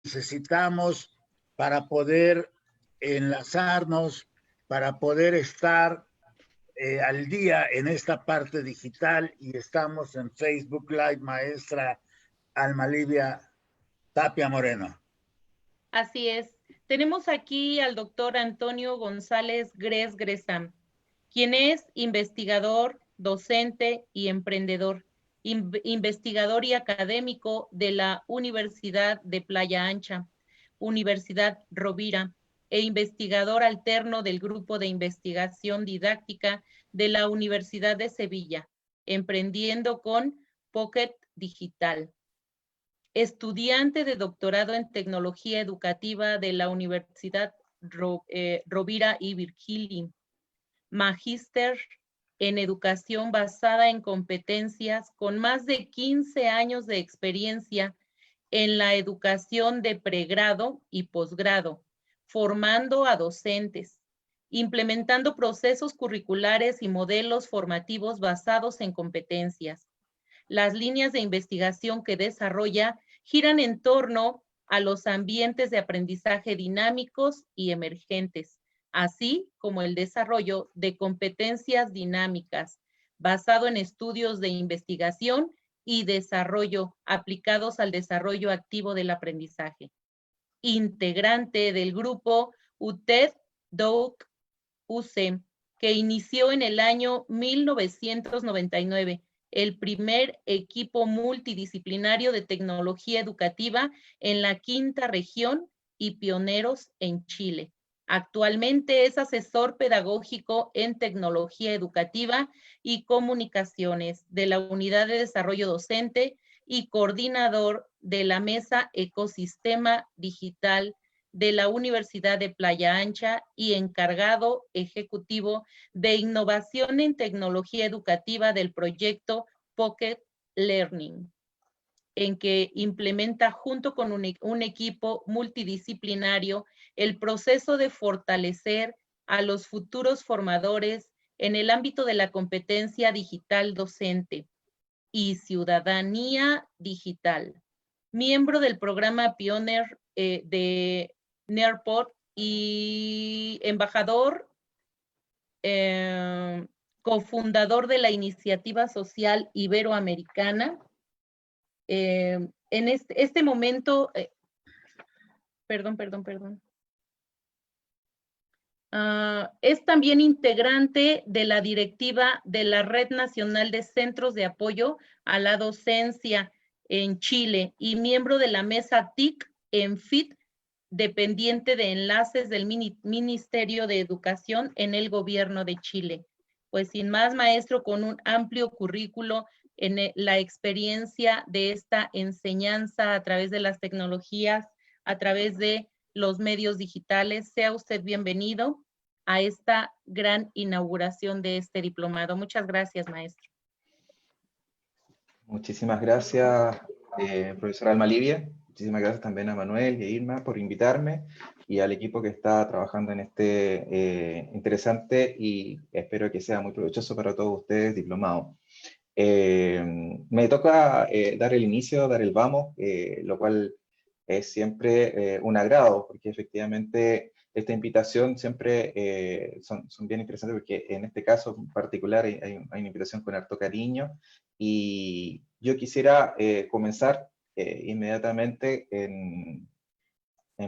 necesitamos para poder enlazarnos, para poder estar al día en esta parte digital, y estamos en Facebook Live, maestra Alma Livia Tapia Moreno. Así es. Tenemos aquí al doctor Antonio González Gresham, quien es investigador, docente y emprendedor, investigador y académico de la Universidad de Playa Ancha, Universidad Rovira, e investigador alterno del Grupo de Investigación Didáctica de la Universidad de Sevilla, emprendiendo con Pocket Digital. Estudiante de doctorado en tecnología educativa de la Universidad Rovira y Virgili. Magíster en educación basada en competencias con más de 15 años de experiencia en la educación de pregrado y posgrado, formando a docentes, implementando procesos curriculares y modelos formativos basados en competencias. Las líneas de investigación que desarrolla giran en torno a los ambientes de aprendizaje dinámicos y emergentes, así como el desarrollo de competencias dinámicas, basado en estudios de investigación y desarrollo aplicados al desarrollo activo del aprendizaje. Integrante del grupo UTED-DOUC-UC, que inició en el año 1999, el primer equipo multidisciplinario de tecnología educativa en la quinta región y pioneros en Chile. Actualmente es asesor pedagógico en tecnología educativa y comunicaciones de la Unidad de Desarrollo Docente y coordinador de la Mesa Ecosistema Digital de la Universidad de Playa Ancha y encargado ejecutivo de innovación en tecnología educativa del proyecto Pocket Learning, en que implementa junto con un equipo multidisciplinario el proceso de fortalecer a los futuros formadores en el ámbito de la competencia digital docente y ciudadanía digital. Miembro del programa Pioneer de NERPOD y embajador, cofundador de la Iniciativa Social Iberoamericana. En este momento, es también integrante de la directiva de la Red Nacional de Centros de Apoyo a la Docencia en Chile y miembro de la mesa TIC en FIT, dependiente de enlaces del Ministerio de Educación en el Gobierno de Chile. Pues sin más, maestro, con un amplio currículo en la experiencia de esta enseñanza a través de las tecnologías, a través de los medios digitales. Sea usted bienvenido a esta gran inauguración de este diplomado. Muchas gracias, maestro. Muchísimas gracias, profesora Alma Livia. Muchísimas gracias también a Manuel y a Irma por invitarme y al equipo que está trabajando en este interesante y espero que sea muy provechoso para todos ustedes, diplomados. Me toca dar el inicio, dar el vamos, lo cual es siempre un agrado, porque efectivamente esta invitación siempre son bien interesantes, porque en este caso en particular hay una invitación con harto cariño, y yo quisiera comenzar inmediatamente en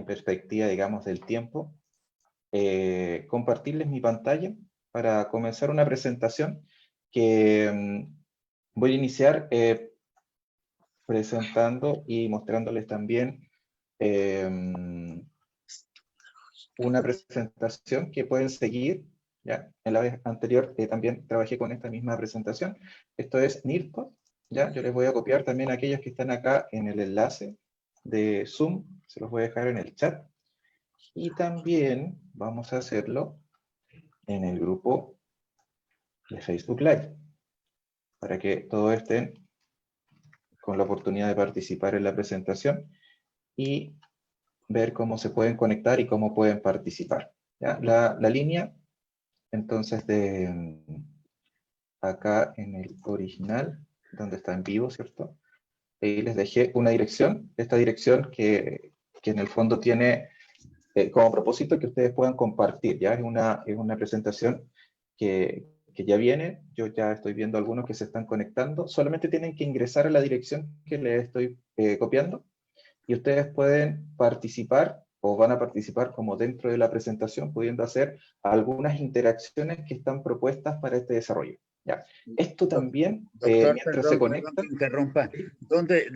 perspectiva, digamos, del tiempo, compartirles mi pantalla para comenzar una presentación que voy a iniciar presentando y mostrándoles también una presentación que pueden seguir. ¿Ya? En la vez anterior también trabajé con esta misma presentación. Esto es NIRPOD. ¿Ya? Yo les voy a copiar también a aquellos que están acá en el enlace de Zoom. Se los voy a dejar en el chat. Y también vamos a hacerlo en el grupo de Facebook Live, para que todos estén con la oportunidad de participar en la presentación y ver cómo se pueden conectar y cómo pueden participar. ¿Ya? La línea, entonces, de acá en el original, donde está en vivo, ¿cierto? Ahí les dejé una dirección. Esta dirección que que en el fondo tiene como propósito que ustedes puedan compartir, ¿ya? Es una presentación que ya viene, yo ya estoy viendo algunos que se están conectando, solamente tienen que ingresar a la dirección que les estoy copiando, y ustedes pueden participar, o van a participar como dentro de la presentación, pudiendo hacer algunas interacciones que están propuestas para este desarrollo. ¿Ya? Esto también, Doctor, mientras se perdón que conectan... interrumpa. ¿Dónde,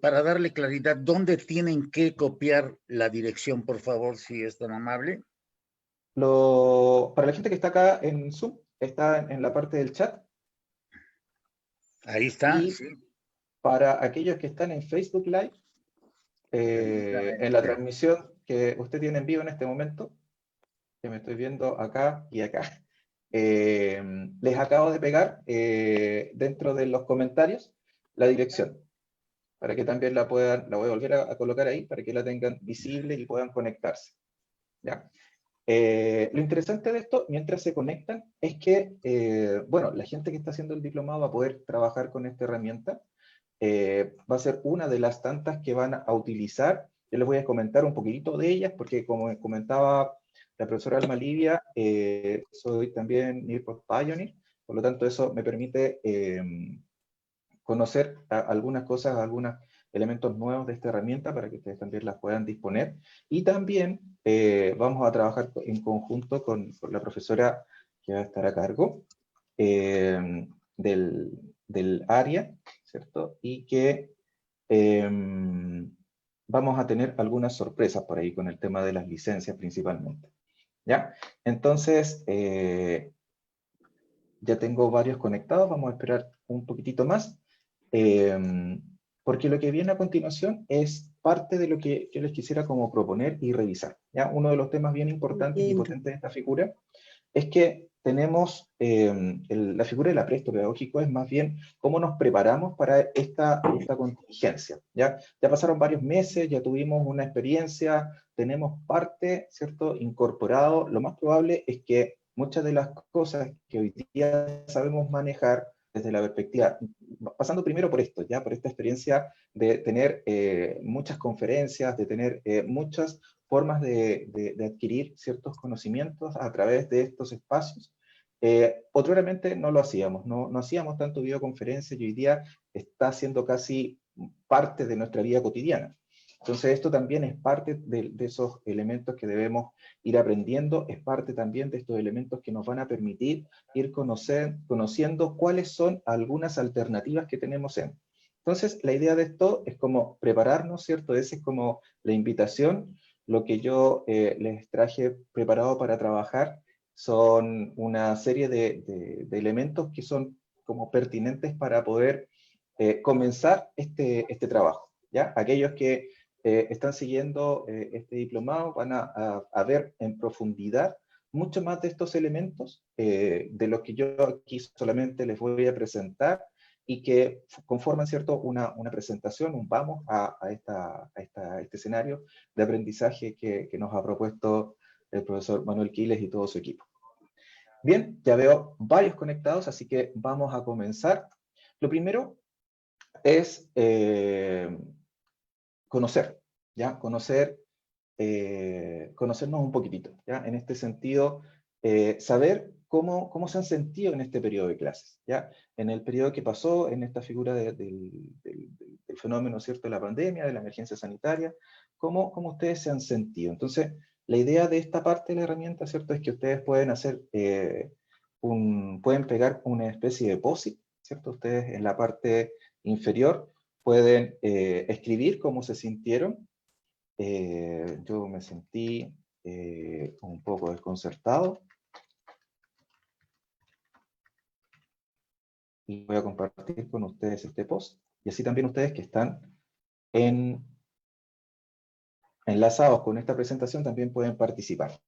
para darle claridad, dónde tienen que copiar la dirección, por favor, si es tan amable? Para la gente que está acá en Zoom, está en la parte del chat. Ahí está, Y sí. para aquellos que están en Facebook Live, en la transmisión que usted tiene en vivo en este momento, que me estoy viendo acá y acá, les acabo de pegar dentro de los comentarios la dirección, para que también la voy a volver a colocar ahí, para que la tengan visible y puedan conectarse. ¿Ya? Lo interesante de esto, mientras se conectan, es que, bueno, la gente que está haciendo el diplomado va a poder trabajar con esta herramienta. Va a ser una de las tantas que van a utilizar. Yo les voy a comentar un poquitito de ellas, porque como comentaba la profesora Alma Livia, soy también Nearpod Pioneer, por lo tanto eso me permite conocer algunas cosas, algunos elementos nuevos de esta herramienta para que ustedes también las puedan disponer. Y también vamos a trabajar en conjunto con la profesora que va a estar a cargo del área, ¿cierto? Y que vamos a tener algunas sorpresas por ahí con el tema de las licencias principalmente. ¿Ya? Entonces, ya tengo varios conectados, vamos a esperar un poquitito más, porque lo que viene a continuación es parte de lo que yo les quisiera como proponer y revisar. ¿Ya? Uno de los temas bien importantes y potentes de esta figura es que tenemos, la figura del apresto pedagógico es más bien cómo nos preparamos para esta contingencia. ¿Ya? Ya pasaron varios meses, ya tuvimos una experiencia, tenemos parte, ¿cierto?, incorporado. Lo más probable es que muchas de las cosas que hoy día sabemos manejar desde la perspectiva, pasando primero por esto, ya por esta experiencia de tener muchas conferencias, de tener muchas formas de adquirir ciertos conocimientos a través de estos espacios. Otroramente no lo hacíamos, no hacíamos tanto videoconferencias y hoy día está siendo casi parte de nuestra vida cotidiana. Entonces esto también es parte de esos elementos que debemos ir aprendiendo, es parte también de estos elementos que nos van a permitir ir conociendo cuáles son algunas alternativas que tenemos en. Entonces la idea de esto es como prepararnos, ¿cierto? Esa es como la invitación. Lo que yo les traje preparado para trabajar son una serie de elementos que son como pertinentes para poder comenzar este trabajo. ¿Ya? Aquellos que están siguiendo este diplomado van a ver en profundidad mucho más de estos elementos, de los que yo aquí solamente les voy a presentar y que conforman, ¿cierto?, una presentación, un vamos a este escenario de aprendizaje que nos ha propuesto el profesor Manuel Quiles y todo su equipo. Bien, ya veo varios conectados, así que vamos a comenzar. Lo primero es conocer, ¿ya? Conocernos un poquitito, ¿ya? En este sentido, saber cómo se han sentido en este periodo de clases, ¿ya? En el periodo que pasó, en esta figura del fenómeno, ¿cierto?, de la pandemia, de la emergencia sanitaria, cómo ustedes se han sentido. Entonces, la idea de esta parte de la herramienta, ¿cierto?, es que ustedes pueden hacer, pueden pegar una especie de POSIT, ¿cierto? Ustedes en la parte inferior pueden escribir cómo se sintieron. Yo me sentí un poco desconcertado y voy a compartir con ustedes este post, y así también ustedes que están enlazados con esta presentación también pueden participar.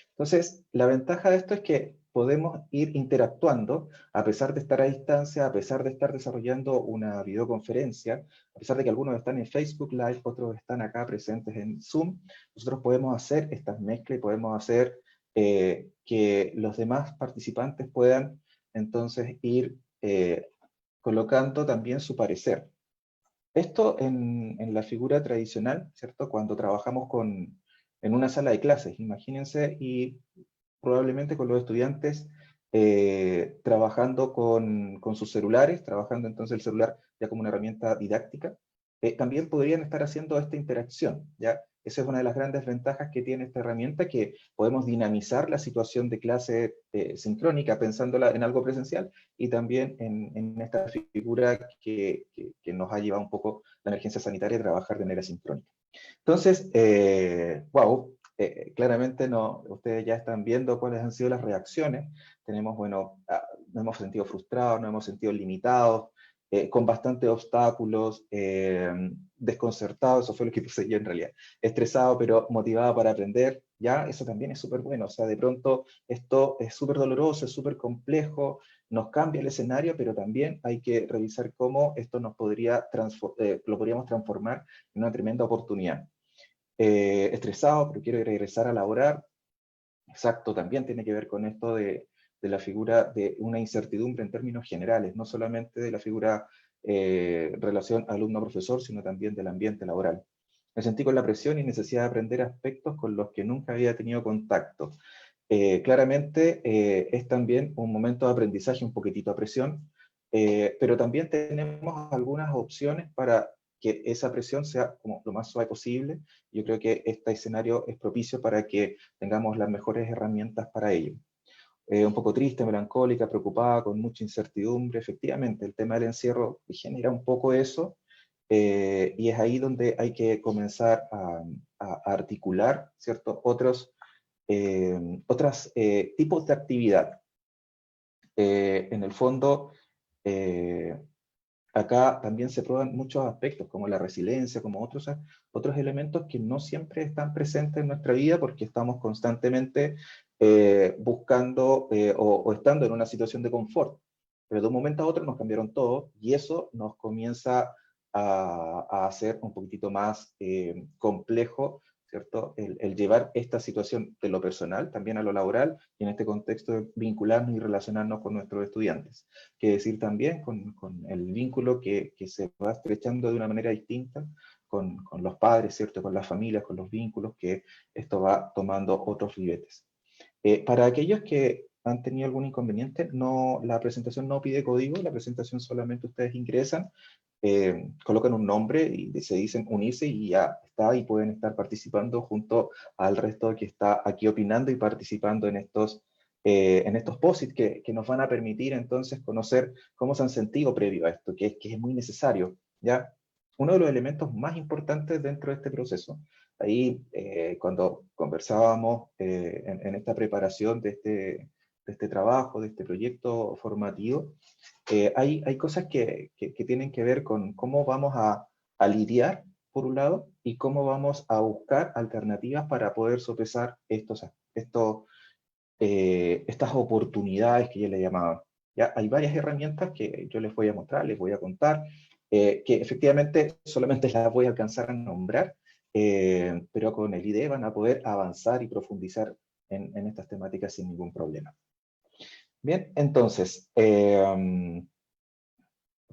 Entonces, la ventaja de esto es que podemos ir interactuando, a pesar de estar a distancia, a pesar de estar desarrollando una videoconferencia, a pesar de que algunos están en Facebook Live, otros están acá presentes en Zoom, nosotros podemos hacer estas mezclas y podemos hacer que los demás participantes puedan entonces ir colocando también su parecer. Esto en la figura tradicional, ¿cierto? Cuando trabajamos en una sala de clases, imagínense, y probablemente con los estudiantes trabajando con sus celulares, trabajando entonces el celular ya como una herramienta didáctica, también podrían estar haciendo esta interacción, ¿ya? Esa es una de las grandes ventajas que tiene esta herramienta, que podemos dinamizar la situación de clase sincrónica, pensándola en algo presencial, y también en esta figura que nos ha llevado un poco la emergencia sanitaria a trabajar de manera sincrónica. Entonces, wow, claramente no, ustedes ya están viendo cuáles han sido las reacciones. Tenemos, bueno, nos hemos sentido frustrados, nos hemos sentido limitados, con bastantes obstáculos, desconcertados, eso fue lo que puse yo en realidad, estresado pero motivado para aprender, ya, eso también es súper bueno. O sea, de pronto esto es súper doloroso, es súper complejo, nos cambia el escenario, pero también hay que revisar cómo esto nos podría lo podríamos transformar en una tremenda oportunidad. Estresado, pero quiero regresar a laborar. Exacto, también tiene que ver con esto de la figura de una incertidumbre en términos generales, no solamente de la figura relación alumno-profesor, sino también del ambiente laboral. Me sentí con la presión y necesidad de aprender aspectos con los que nunca había tenido contacto. Claramente es también un momento de aprendizaje, un poquitito a presión, pero también tenemos algunas opciones para que esa presión sea como lo más suave posible. Yo creo que este escenario es propicio para que tengamos las mejores herramientas para ello. Un poco triste, melancólica, preocupada, con mucha incertidumbre. Efectivamente, el tema del encierro genera un poco eso, y es ahí donde hay que comenzar a articular, ¿cierto? Otros tipos de actividad. En el fondo, acá también se prueban muchos aspectos, como la resiliencia, como otros elementos que no siempre están presentes en nuestra vida, porque estamos constantemente buscando o estando en una situación de confort. Pero de un momento a otro nos cambiaron todo, y eso nos comienza a hacer un poquitito más complejo, ¿cierto? El llevar esta situación de lo personal también a lo laboral, y en este contexto de vincularnos y relacionarnos con nuestros estudiantes. Que decir también con el vínculo que se va estrechando de una manera distinta con los padres, ¿cierto? Con las familias, con los vínculos, que esto va tomando otros ribetes. Para aquellos que han tenido algún inconveniente, no, la presentación no pide código, la presentación solamente ustedes ingresan, colocan un nombre y se dicen unirse, y ya está, y pueden estar participando junto al resto que está aquí opinando y participando en estos posits que nos van a permitir entonces conocer cómo se han sentido previo a esto, que es muy necesario, ¿ya? Uno de los elementos más importantes dentro de este proceso, ahí cuando conversábamos en esta preparación de este trabajo, de este proyecto formativo, hay cosas que tienen que ver con cómo vamos a lidiar, por un lado, y cómo vamos a buscar alternativas para poder sopesar estas oportunidades que yo le llamaba. ¿Ya? Hay varias herramientas que yo les voy a mostrar, les voy a contar, que efectivamente solamente las voy a alcanzar a nombrar, pero con el IDE van a poder avanzar y profundizar en estas temáticas sin ningún problema. Bien, entonces,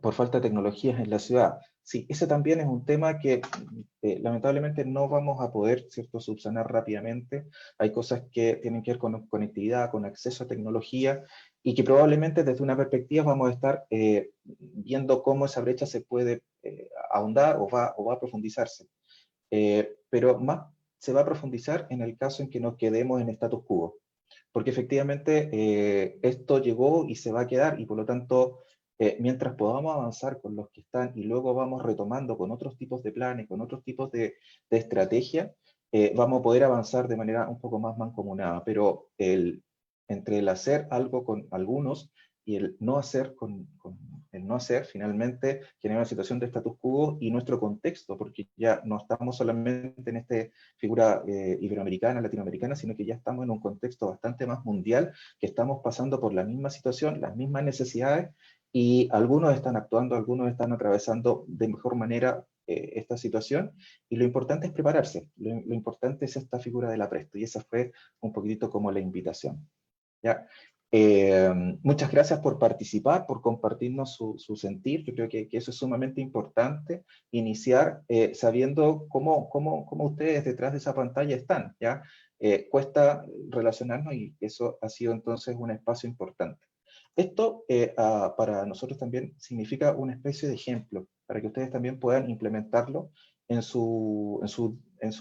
por falta de tecnologías en la ciudad. Sí, ese también es un tema que lamentablemente no vamos a poder, ¿cierto?, subsanar rápidamente. Hay cosas que tienen que ver con conectividad, con acceso a tecnología, y que probablemente desde una perspectiva vamos a estar viendo cómo esa brecha se puede ahondar o va a profundizarse. Pero más se va a profundizar en el caso en que nos quedemos en status quo, porque efectivamente esto llegó y se va a quedar, y por lo tanto, mientras podamos avanzar con los que están y luego vamos retomando con otros tipos de planes, con otros tipos de estrategia, vamos a poder avanzar de manera un poco más mancomunada. Pero entre el hacer algo con algunos y el no hacer el no hacer, finalmente genera una situación de status quo, y nuestro contexto, porque ya no estamos solamente en esta figura iberoamericana, latinoamericana, sino que ya estamos en un contexto bastante más mundial, que estamos pasando por la misma situación, las mismas necesidades, y algunos están actuando, algunos están atravesando de mejor manera esta situación, y lo importante es prepararse, lo importante es esta figura del apresto, y esa fue un poquitito como la invitación. ¿Ya? Muchas gracias por participar, por compartirnos su sentir. Yo creo que eso es sumamente importante, iniciar sabiendo cómo ustedes detrás de esa pantalla están, ¿ya? Cuesta relacionarnos y eso ha sido entonces un espacio importante. Esto para nosotros también significa una especie de ejemplo, para que ustedes también puedan implementarlo en su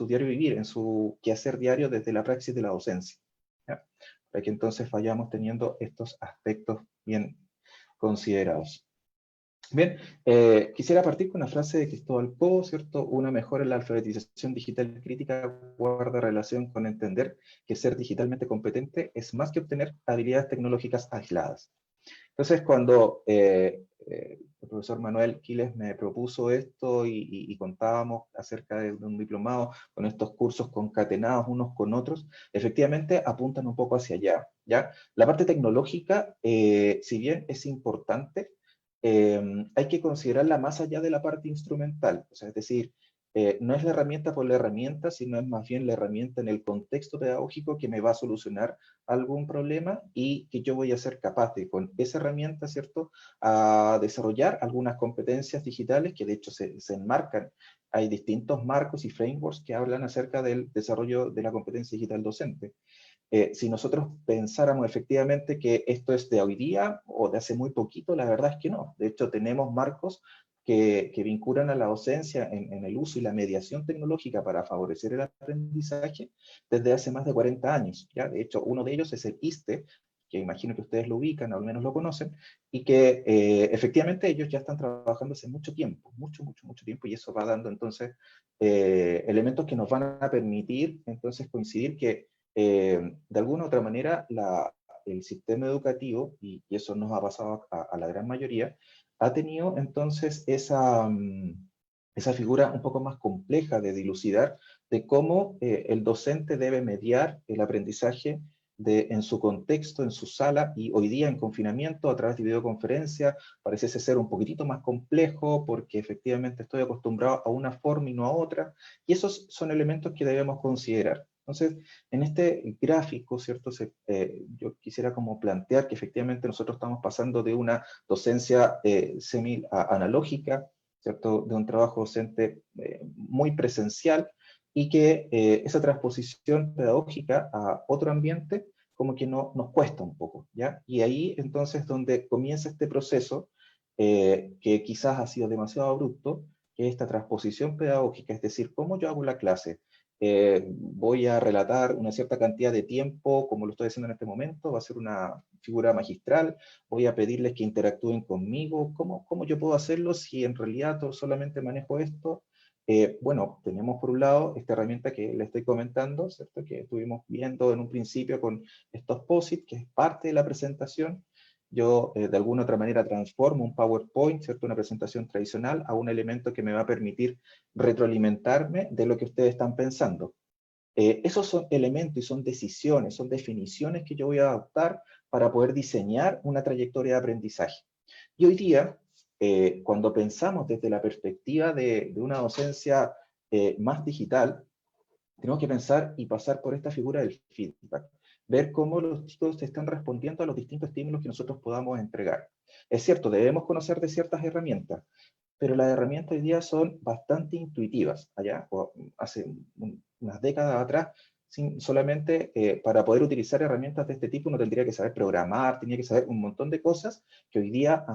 diario vivir, en su quehacer diario desde la praxis de la docencia, ¿ya? Para que entonces vayamos teniendo estos aspectos bien considerados. Bien, quisiera partir con una frase de Cristóbal Cobo, ¿cierto? Una mejora en la alfabetización digital crítica guarda relación con entender que ser digitalmente competente es más que obtener habilidades tecnológicas aisladas. Entonces, cuando el profesor Manuel Quiles me propuso esto y contábamos acerca de un diplomado con estos cursos concatenados unos con otros, efectivamente apuntan un poco hacia allá, ¿ya? La parte tecnológica, si bien es importante, hay que considerarla más allá de la parte instrumental, o sea, es decir, no es la herramienta por la herramienta, sino es más bien la herramienta en el contexto pedagógico que me va a solucionar algún problema y que yo voy a ser capaz de, con esa herramienta, ¿cierto?, a desarrollar algunas competencias digitales que de hecho se enmarcan. Hay distintos marcos y frameworks que hablan acerca del desarrollo de la competencia digital docente. Si nosotros pensáramos efectivamente que esto es de hoy día o de hace muy poquito, la verdad es que no. De hecho, tenemos marcos que vinculan a la docencia en el uso y la mediación tecnológica para favorecer el aprendizaje desde hace más de 40 años, ¿ya? De hecho, uno de ellos es el ISTE, que imagino que ustedes lo ubican, o al menos lo conocen, y que efectivamente ellos ya están trabajando hace mucho tiempo, mucho tiempo, y eso va dando entonces elementos que nos van a permitir entonces coincidir que de alguna u otra manera el sistema educativo, y eso nos ha pasado a la gran mayoría, ha tenido entonces esa figura un poco más compleja de dilucidar de cómo el docente debe mediar el aprendizaje en su contexto, en su sala, y hoy día en confinamiento a través de videoconferencia parece ser un poquitito más complejo porque efectivamente estoy acostumbrado a una forma y no a otra, y esos son elementos que debemos considerar. Entonces, en este gráfico, ¿cierto? Yo quisiera como plantear que efectivamente nosotros estamos pasando de una docencia semi-analógica, ¿cierto? De un trabajo docente muy presencial, y que esa transposición pedagógica a otro ambiente como que nos cuesta un poco, ¿ya? Y ahí entonces donde comienza este proceso, que quizás ha sido demasiado abrupto, que es esta transposición pedagógica, es decir, cómo yo hago la clase. Voy a relatar una cierta cantidad de tiempo, como lo estoy haciendo en este momento, va a ser una figura magistral, voy a pedirles que interactúen conmigo, ¿cómo yo puedo hacerlo si en realidad solamente manejo esto? Bueno, tenemos por un lado esta herramienta que le estoy comentando, ¿cierto? Que estuvimos viendo en un principio con estos POSIT, que es parte de la presentación. Yo de alguna otra manera transformo un PowerPoint, ¿cierto? Una presentación tradicional, a un elemento que me va a permitir retroalimentarme de lo que ustedes están pensando. Esos son elementos y son decisiones, son definiciones que yo voy a adoptar para poder diseñar una trayectoria de aprendizaje. Y hoy día, cuando pensamos desde la perspectiva de una docencia más digital, tenemos que pensar y pasar por esta figura del feedback, ver cómo los chicos están respondiendo a los distintos estímulos que nosotros podamos entregar. Es cierto, debemos conocer de ciertas herramientas, pero las herramientas hoy día son bastante intuitivas. Allá, o hace unas décadas atrás, solamente para poder utilizar herramientas de este tipo uno tendría que saber programar, tenía que saber un montón de cosas que hoy día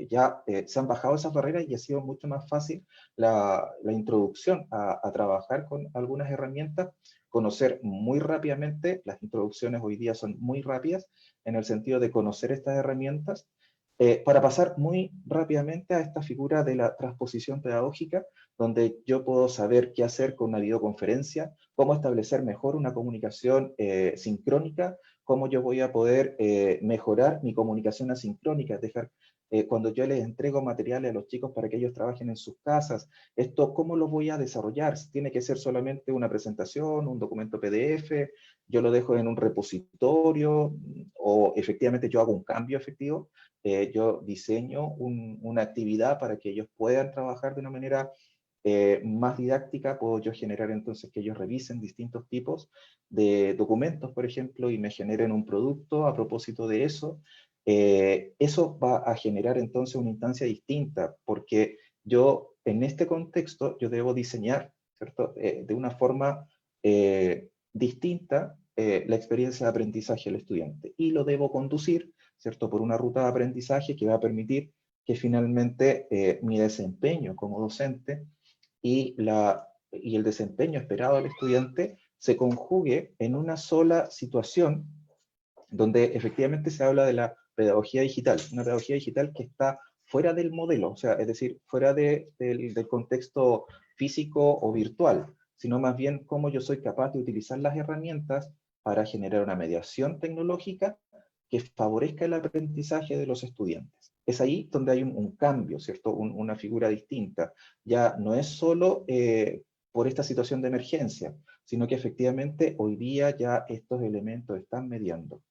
ya se han bajado esas barreras y ha sido mucho más fácil la introducción a trabajar con algunas herramientas, conocer muy rápidamente. Las introducciones hoy día son muy rápidas en el sentido de conocer estas herramientas, para pasar muy rápidamente a esta figura de la transposición pedagógica, donde yo puedo saber qué hacer con una videoconferencia, cómo establecer mejor una comunicación sincrónica, cómo yo voy a poder mejorar mi comunicación asincrónica, es dejar, cuando yo les entrego materiales a los chicos para que ellos trabajen en sus casas, esto cómo lo voy a desarrollar. Tiene que ser solamente una presentación, un documento PDF, yo lo dejo en un repositorio, o efectivamente yo hago un cambio efectivo. Yo diseño una actividad para que ellos puedan trabajar de una manera más didáctica, puedo yo generar entonces que ellos revisen distintos tipos de documentos, por ejemplo, y me generen un producto a propósito de eso. Eso va a generar entonces una instancia distinta, porque yo, en este contexto, yo debo diseñar, ¿cierto? De una forma distinta la experiencia de aprendizaje del estudiante, y lo debo conducir, ¿cierto? Por una ruta de aprendizaje que va a permitir que finalmente mi desempeño como docente y el desempeño esperado del estudiante se conjugue en una sola situación donde efectivamente se habla de la pedagogía digital, una pedagogía digital que está fuera del modelo, o sea, es decir, fuera del contexto físico o virtual, sino más bien cómo yo soy capaz de utilizar las herramientas para generar una mediación tecnológica que favorezca el aprendizaje de los estudiantes. Es ahí donde hay un cambio, ¿cierto? Una figura distinta. Ya no es solo por esta situación de emergencia, sino que efectivamente hoy día ya estos elementos están mediando.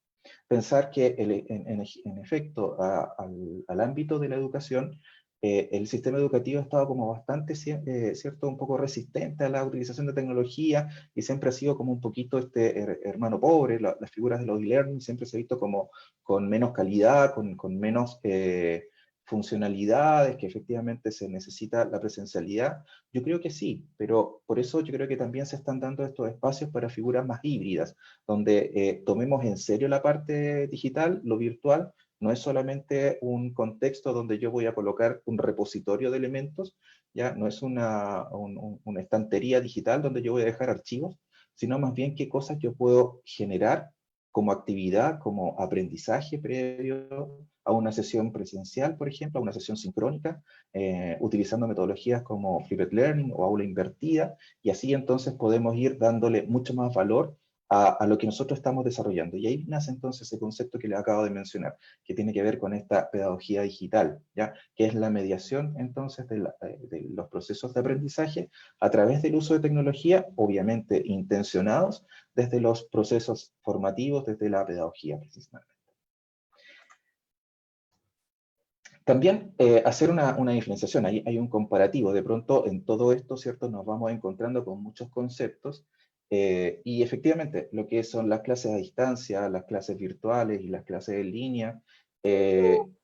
Pensar que en efecto al ámbito de la educación, el sistema educativo ha estado como bastante, cierto, un poco resistente a la utilización de tecnología, y siempre ha sido como un poquito este hermano pobre. Las figuras de los e-learning siempre se ha visto como con menos calidad, con menos funcionalidades, que efectivamente se necesita la presencialidad. Yo creo que sí, pero por eso yo creo que también se están dando estos espacios para figuras más híbridas, donde tomemos en serio la parte digital, lo virtual. No es solamente un contexto donde yo voy a colocar un repositorio de elementos, ya no es una estantería digital donde yo voy a dejar archivos, sino más bien qué cosas yo puedo generar como actividad, como aprendizaje previo a una sesión presencial, por ejemplo, a una sesión sincrónica, utilizando metodologías como Flipped Learning o aula invertida, y así entonces podemos ir dándole mucho más valor a lo que nosotros estamos desarrollando. Y ahí nace entonces ese concepto que les acabo de mencionar, que tiene que ver con esta pedagogía digital, ¿ya? Que es la mediación entonces de los procesos de aprendizaje a través del uso de tecnología, obviamente intencionados desde los procesos formativos, desde la pedagogía precisamente. También hacer una diferenciación, hay un comparativo. De pronto en todo esto, ¿cierto? Nos vamos encontrando con muchos conceptos, y efectivamente lo que son las clases a distancia, las clases virtuales y las clases en línea,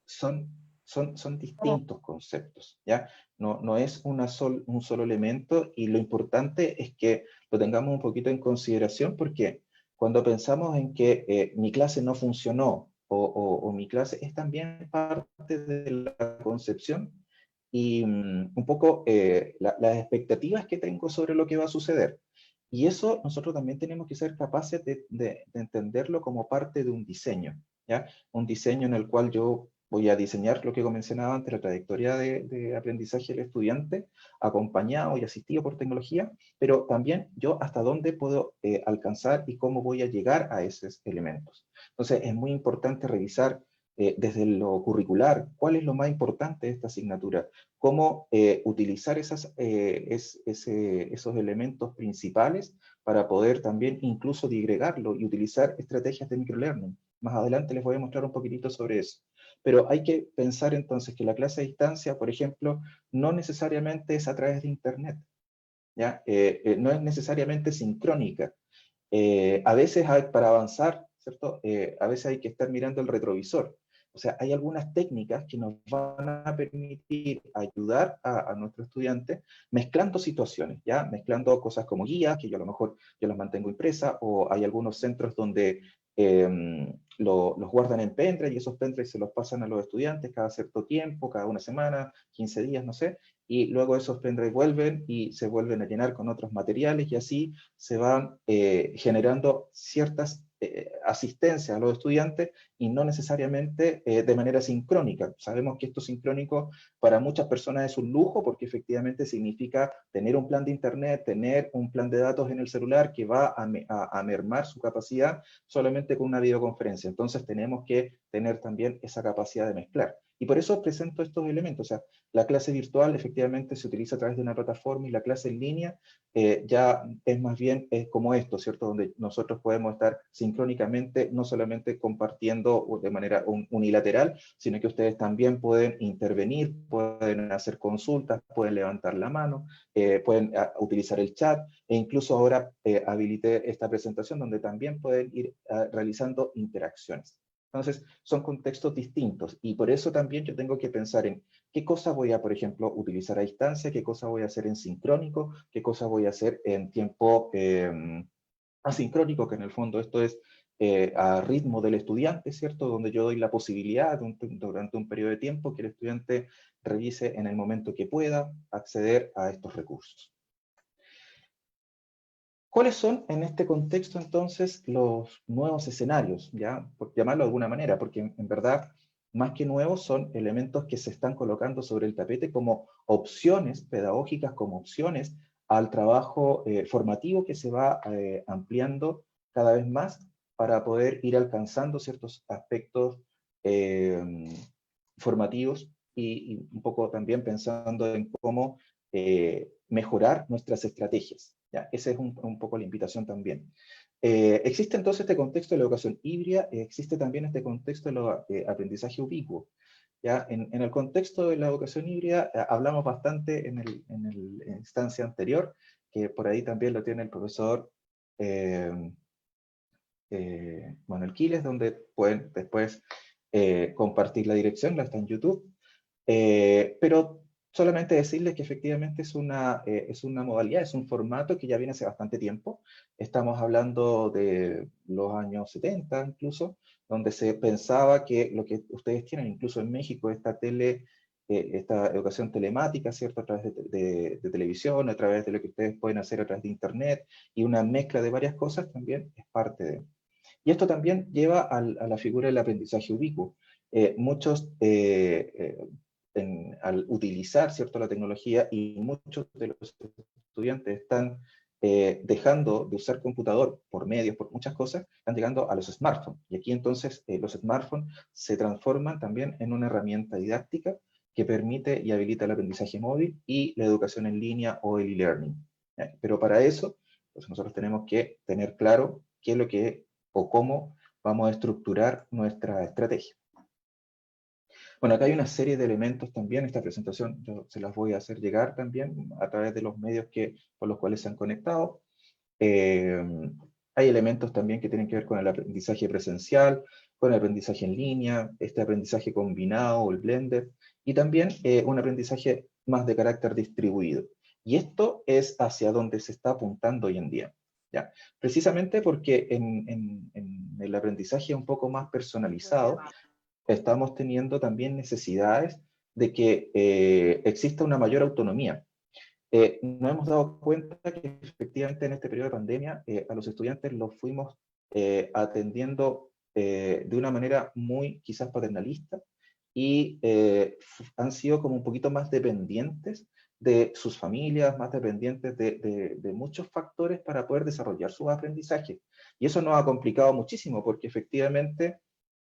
son distintos conceptos, ¿ya? No es un solo elemento, y lo importante es que lo tengamos un poquito en consideración, porque cuando pensamos en que mi clase no funcionó, o mi clase, es también parte de la concepción y un poco las expectativas que tengo sobre lo que va a suceder. Y eso nosotros también tenemos que ser capaces de entenderlo como parte de un diseño, ¿ya? Un diseño en el cual yo voy a diseñar lo que mencionaba antes, la trayectoria de aprendizaje del estudiante, acompañado y asistido por tecnología, pero también yo hasta dónde puedo alcanzar y cómo voy a llegar a esos elementos. Entonces es muy importante revisar desde lo curricular cuál es lo más importante de esta asignatura, cómo utilizar esos elementos principales para poder también incluso digregarlo y utilizar estrategias de microlearning. Más adelante les voy a mostrar un poquitito sobre eso. Pero hay que pensar entonces que la clase a distancia, por ejemplo, no necesariamente es a través de Internet, ¿ya? No es necesariamente sincrónica. A veces para avanzar, ¿cierto? A veces hay que estar mirando el retrovisor. O sea, hay algunas técnicas que nos van a permitir ayudar a nuestros estudiantes mezclando situaciones, ¿ya? Mezclando cosas como guías, que yo a lo mejor yo las mantengo impresas, o hay algunos centros donde los guardan en pendrive, y esos pendrive se los pasan a los estudiantes cada cierto tiempo, cada una semana, 15 días, no sé, y luego esos pendrive vuelven y se vuelven a llenar con otros materiales, y así se van generando ciertas asistencias a los estudiantes, y no necesariamente de manera sincrónica. Sabemos que esto sincrónico para muchas personas es un lujo, porque efectivamente significa tener un plan de internet, tener un plan de datos en el celular que va a mermar su capacidad solamente con una videoconferencia. Entonces tenemos que tener también esa capacidad de mezclar. Y por eso presento estos elementos. O sea, la clase virtual efectivamente se utiliza a través de una plataforma, y la clase en línea ya es más bien como esto, ¿cierto? Donde nosotros podemos estar sincrónicamente, no solamente compartiendo de manera unilateral, sino que ustedes también pueden intervenir, pueden hacer consultas, pueden levantar la mano, pueden utilizar el chat, e incluso ahora habilité esta presentación donde también pueden ir realizando interacciones. Entonces, son contextos distintos, y por eso también yo tengo que pensar en qué cosa voy a, por ejemplo, utilizar a distancia, qué cosa voy a hacer en sincrónico, qué cosa voy a hacer en tiempo asincrónico, que en el fondo esto es a ritmo del estudiante, ¿cierto? Donde yo doy la posibilidad durante un periodo de tiempo que el estudiante revise en el momento que pueda acceder a estos recursos. ¿Cuáles son en este contexto entonces los nuevos escenarios? ¿Ya? Por llamarlo de alguna manera, porque en verdad, más que nuevos, son elementos que se están colocando sobre el tapete como opciones pedagógicas, como opciones al trabajo formativo que se va ampliando cada vez más para poder ir alcanzando ciertos aspectos formativos, y un poco también pensando en cómo mejorar nuestras estrategias. ¿Ya? Esa es un poco la invitación también. Existe entonces este contexto de la educación híbrida, existe también este contexto del aprendizaje ubicuo. ¿Ya? En el contexto de la educación híbrida hablamos bastante en la instancia anterior, que por ahí también lo tiene el profesor Manuel Quiles, donde pueden después compartir la dirección, la está en YouTube. Pero solamente decirles que efectivamente es una modalidad, es un formato que ya viene hace bastante tiempo. Estamos hablando de los años 70 incluso, donde se pensaba que lo que ustedes tienen, incluso en México, esta educación telemática, ¿cierto? A través de televisión, a través de lo que ustedes pueden hacer a través de Internet, y una mezcla de varias cosas también es parte de. Y esto también lleva a la figura del aprendizaje ubicuo. Muchos al utilizar, ¿cierto?, la tecnología, y muchos de los estudiantes están dejando de usar computador por medios, por muchas cosas, están llegando a los smartphones. Y aquí entonces los smartphones se transforman también en una herramienta didáctica que permite y habilita el aprendizaje móvil y la educación en línea o el e-learning. Pero para eso, pues nosotros tenemos que tener claro qué es lo que o cómo vamos a estructurar nuestra estrategia. Bueno, acá hay una serie de elementos también. Esta presentación yo se las voy a hacer llegar también a través de los medios por los cuales se han conectado. Hay elementos también que tienen que ver con el aprendizaje presencial, con el aprendizaje en línea, este aprendizaje combinado o el blended, y también un aprendizaje más de carácter distribuido. Y esto es hacia donde se está apuntando hoy en día. ¿Ya? Precisamente porque en el aprendizaje un poco más personalizado, estamos teniendo también necesidades de que exista una mayor autonomía. Nos hemos dado cuenta que efectivamente en este periodo de pandemia a los estudiantes los fuimos atendiendo de una manera muy quizás paternalista, y han sido como un poquito más dependientes de sus familias, más dependientes de muchos factores para poder desarrollar sus aprendizajes. Y eso nos ha complicado muchísimo, porque efectivamente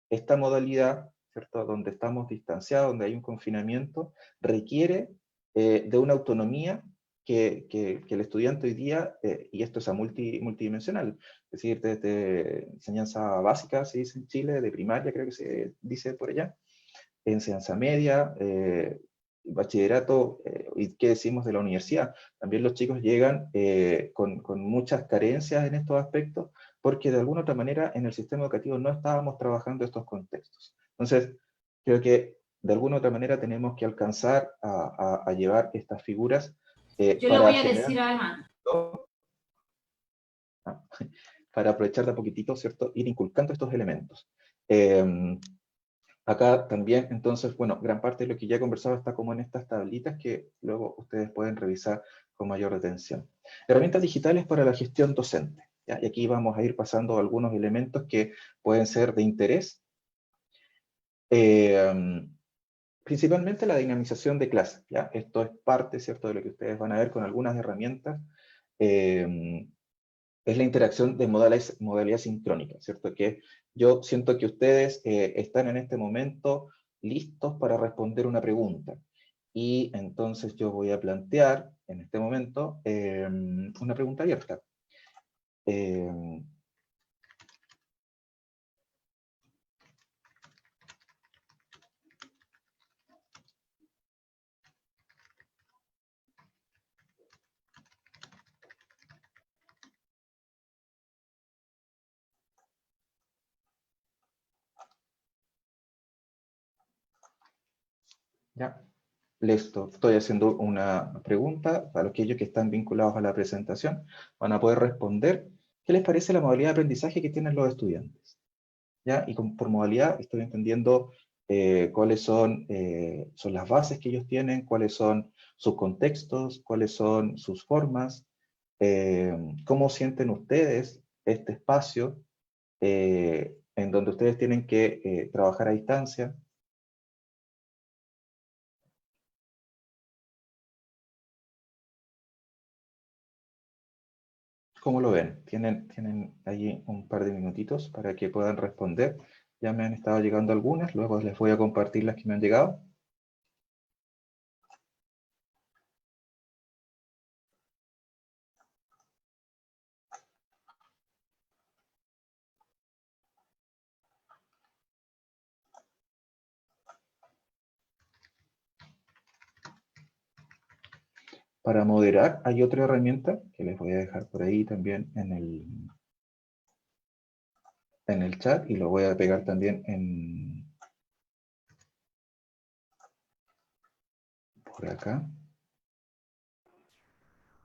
esta modalidad, ¿cierto?, donde estamos distanciados, donde hay un confinamiento, requiere de una autonomía que el estudiante hoy día, y esto es multidimensional, es decir, desde enseñanza básica, se dice en Chile, de primaria creo que se dice por allá, enseñanza media, bachillerato, y qué decimos de la universidad. También los chicos llegan con muchas carencias en estos aspectos, porque de alguna otra manera en el sistema educativo no estábamos trabajando estos contextos. Entonces, creo que de alguna otra manera tenemos que alcanzar a llevar estas figuras Yo le voy a decir algo. Para aprovechar de a poquitito, ¿cierto?, ir inculcando estos elementos. Acá también, entonces, bueno, gran parte de lo que ya he conversado está como en estas tablitas que luego ustedes pueden revisar con mayor atención. Herramientas digitales para la gestión docente. ¿Ya? Y aquí vamos a ir pasando algunos elementos que pueden ser de interés. Principalmente la dinamización de clases. ¿Ya? Esto es parte, ¿cierto?, de lo que ustedes van a ver con algunas herramientas es la interacción de modalidad sincrónica, ¿cierto? Que yo siento que ustedes están en este momento listos para responder una pregunta. Y entonces yo voy a plantear en este momento una pregunta abierta. ¿Ya? Listo, estoy haciendo una pregunta para aquellos que están vinculados a la presentación. Van a poder responder qué les parece la modalidad de aprendizaje que tienen los estudiantes. ¿Ya? Y por modalidad estoy entendiendo cuáles son las bases que ellos tienen, cuáles son sus contextos, cuáles son sus formas, cómo sienten ustedes este espacio en donde ustedes tienen que trabajar a distancia. ¿Cómo lo ven? ¿Tienen allí un par de minutitos para que puedan responder? Ya me han estado llegando algunas, luego les voy a compartir las que me han llegado. Para moderar hay otra herramienta que les voy a dejar por ahí también en el chat y lo voy a pegar también por acá.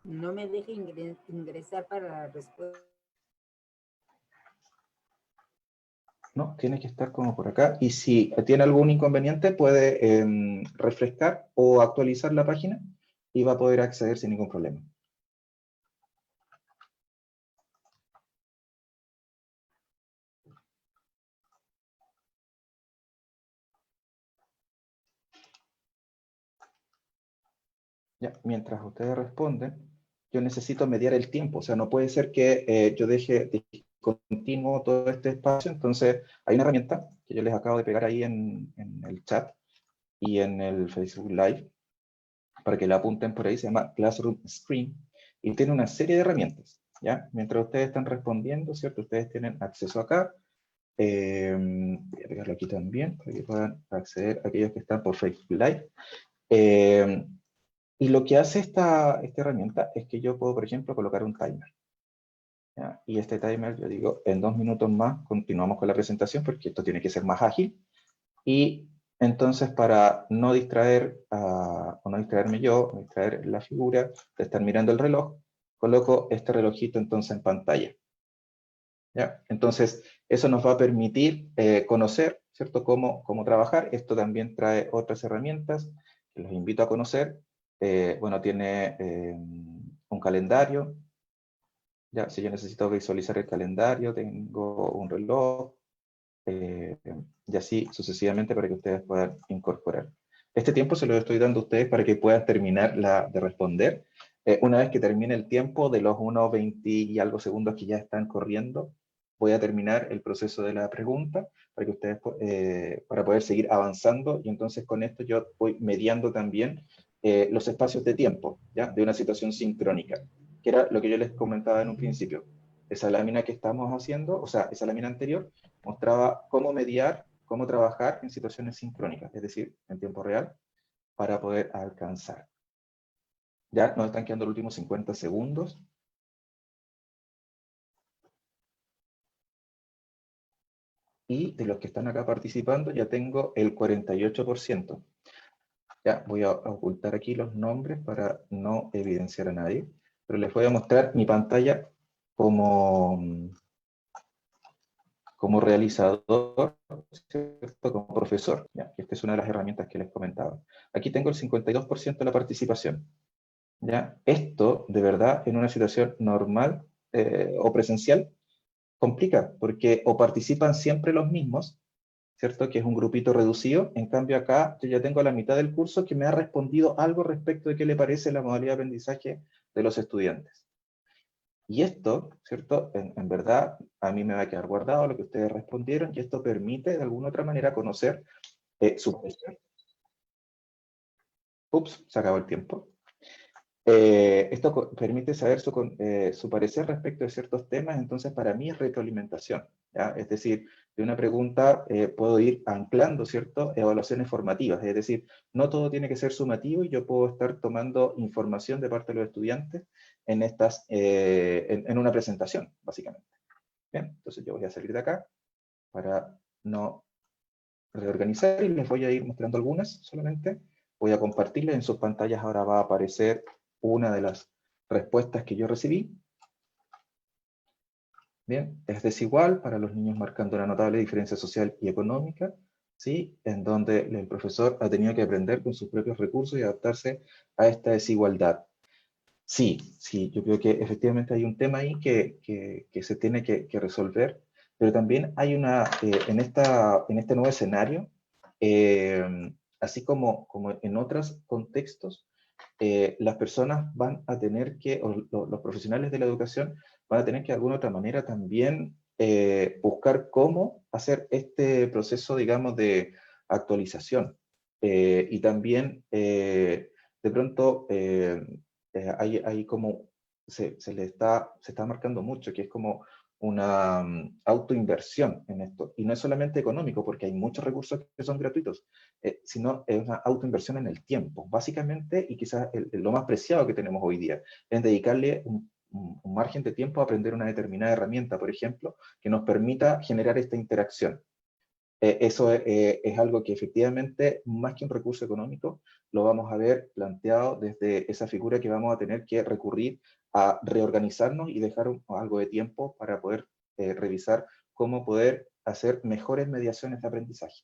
No me deje ingresar para la respuesta. No, tiene que estar como por acá. Y si tiene algún inconveniente, puede refrescar o actualizar la página y va a poder acceder sin ningún problema. Ya, mientras ustedes responden, yo necesito mediar el tiempo. O sea, no puede ser que yo deje continuo todo este espacio. Entonces, hay una herramienta que yo les acabo de pegar ahí en el chat y en el Facebook Live, para que la apunten por ahí, se llama Classroom Screen, y tiene una serie de herramientas, ¿ya? Mientras ustedes están respondiendo, ¿cierto? Ustedes tienen acceso acá. Voy a pegarlo aquí también, para que puedan acceder a aquellos que están por Facebook Live. Y lo que hace esta herramienta es que yo puedo, por ejemplo, colocar un timer. ¿Ya? Y este timer, yo digo, en 2 minutos más continuamos con la presentación, porque esto tiene que ser más ágil. Y entonces, para no distraer, o no distraerme yo, no distraer la figura de estar mirando el reloj, coloco este relojito entonces en pantalla. ¿Ya? Entonces, eso nos va a permitir conocer, ¿cierto?, cómo trabajar. Esto también trae otras herramientas que los invito a conocer. Bueno, tiene un calendario. Ya, si yo necesito visualizar el calendario, tengo un reloj, y así sucesivamente para que ustedes puedan incorporar. Este tiempo se lo estoy dando a ustedes para que puedan terminar de responder. Una vez que termine el tiempo de los 1:20 y algo segundos que ya están corriendo, voy a terminar el proceso de la pregunta para que ustedes, para poder seguir avanzando, y entonces con esto yo voy mediando también los espacios de tiempo, ¿ya? De una situación sincrónica, que era lo que yo les comentaba en un principio. Esa lámina que estamos haciendo, o sea, esa lámina anterior, mostraba cómo mediar, cómo trabajar en situaciones sincrónicas, es decir, en tiempo real, para poder alcanzar. Ya nos están quedando los últimos 50 segundos. Y de los que están acá participando, ya tengo el 48%. Ya, voy a ocultar aquí los nombres para no evidenciar a nadie, pero les voy a mostrar mi pantalla como realizador, ¿cierto?, como profesor. ¿Ya? Esta es una de las herramientas que les comentaba. Aquí tengo el 52% de la participación. ¿Ya? Esto, de verdad, en una situación normal o presencial, complica, porque o participan siempre los mismos, ¿cierto?, que es un grupito reducido. En cambio acá yo ya tengo la mitad del curso que me ha respondido algo respecto de qué le parece la modalidad de aprendizaje de los estudiantes. Y esto, ¿cierto? En verdad, a mí me va a quedar guardado lo que ustedes respondieron, y esto permite de alguna otra manera conocer su parecer. Ups, se acabó el tiempo. Esto permite saber su parecer respecto de ciertos temas, entonces para mí es retroalimentación, ¿ya? Es decir, de una pregunta puedo ir anclando, ¿cierto?, evaluaciones formativas, es decir, no todo tiene que ser sumativo y yo puedo estar tomando información de parte de los estudiantes en una presentación, básicamente. Bien, entonces yo voy a salir de acá para no reorganizar y les voy a ir mostrando algunas solamente. Voy a compartirles en sus pantallas, ahora va a aparecer una de las respuestas que yo recibí. Bien, es desigual para los niños marcando una notable diferencia social y económica, ¿sí? En donde el profesor ha tenido que aprender con sus propios recursos y adaptarse a esta desigualdad. Sí, sí, yo creo que efectivamente hay un tema ahí que se tiene que resolver, pero también hay en este nuevo escenario, así como en otros contextos, las personas van a tener que, los profesionales de la educación van a tener que de alguna otra manera también buscar cómo hacer este proceso, digamos, de actualización. Y también, de pronto, hay como, se está marcando mucho, que es como una autoinversión en esto. Y no es solamente económico, porque hay muchos recursos que son gratuitos, sino es una autoinversión en el tiempo, básicamente, y quizás lo más preciado que tenemos hoy día, es dedicarle un margen de tiempo a aprender una determinada herramienta, por ejemplo, que nos permita generar esta interacción. Eso es algo que efectivamente, más que un recurso económico, lo vamos a ver planteado desde esa figura que vamos a tener que recurrir a reorganizarnos y dejar algo de tiempo para poder revisar cómo poder hacer mejores mediaciones de aprendizaje.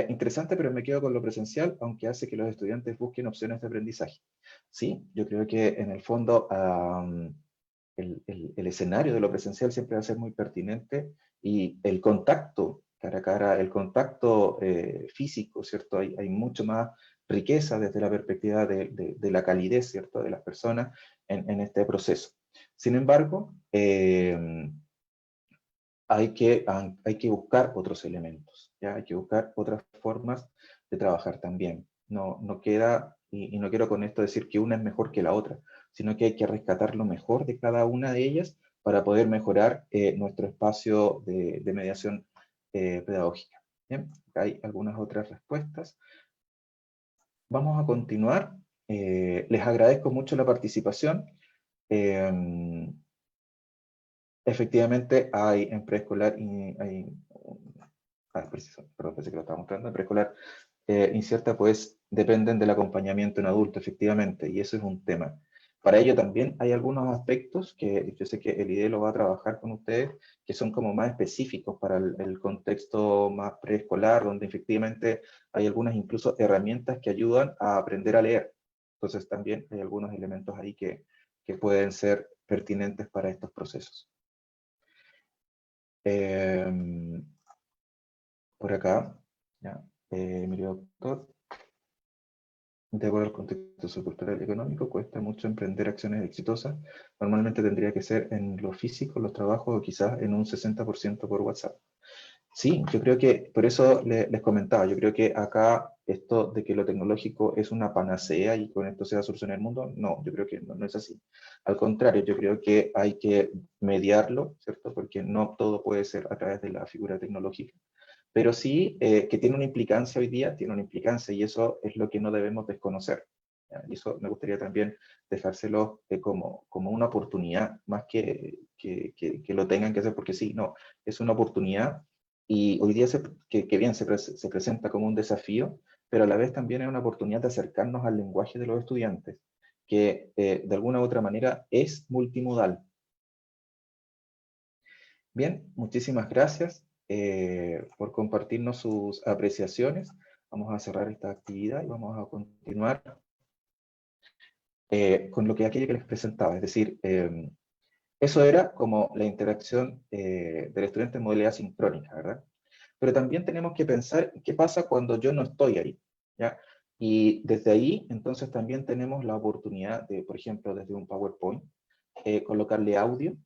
Interesante, pero me quedo con lo presencial, aunque hace que los estudiantes busquen opciones de aprendizaje. Sí, yo creo que en el fondo el escenario de lo presencial siempre va a ser muy pertinente, y el contacto cara a cara, el contacto físico, ¿cierto? Hay mucho más riqueza desde la perspectiva de la calidez, ¿cierto?, de las personas en este proceso. Sin embargo, hay que buscar otros elementos, ¿ya? Hay que buscar otras formas de trabajar también. No queda, y no quiero con esto decir que una es mejor que la otra, sino que hay que rescatar lo mejor de cada una de ellas para poder mejorar nuestro espacio de mediación pedagógica. Bien, hay algunas otras respuestas. Vamos a continuar. Les agradezco mucho la participación. Efectivamente, hay en preescolar, perdón, pensé que lo estaba mostrando, en preescolar incierta, pues dependen del acompañamiento en adulto, efectivamente, y eso es un tema. Para ello también hay algunos aspectos que yo sé que el IDE lo va a trabajar con ustedes, que son como más específicos para el contexto más preescolar, donde efectivamente hay algunas incluso herramientas que ayudan a aprender a leer. Entonces también hay algunos elementos ahí que pueden ser pertinentes para estos procesos. Por acá, ya, mi doctor, de acuerdo al contexto sociocultural y económico, cuesta mucho emprender acciones exitosas. Normalmente tendría que ser en lo físico, los trabajos, o quizás en un 60% por WhatsApp. Sí, yo creo que, por eso les comentaba, yo creo que acá esto de que lo tecnológico es una panacea y con esto se va a solucionar el mundo, no, yo creo que no es así. Al contrario, yo creo que hay que mediarlo, ¿cierto? Porque no todo puede ser a través de la figura tecnológica. Pero sí que tiene una implicancia hoy día, tiene una implicancia, y eso es lo que no debemos desconocer. ¿Ya? Y eso me gustaría también dejárselo como una oportunidad, más que lo tengan que hacer porque sí, no, es una oportunidad. Y hoy día que bien se presenta como un desafío, pero a la vez también es una oportunidad de acercarnos al lenguaje de los estudiantes, que de alguna u otra manera es multimodal. Bien, muchísimas gracias por compartirnos sus apreciaciones. Vamos a cerrar esta actividad y vamos a continuar con aquello que les presentaba, es decir, eso era como la interacción del estudiante en modalidad sincrónica, ¿verdad? Pero también tenemos que pensar qué pasa cuando yo no estoy ahí, ¿ya? Y desde ahí, entonces, también tenemos la oportunidad de, por ejemplo, desde un PowerPoint, colocarle audio,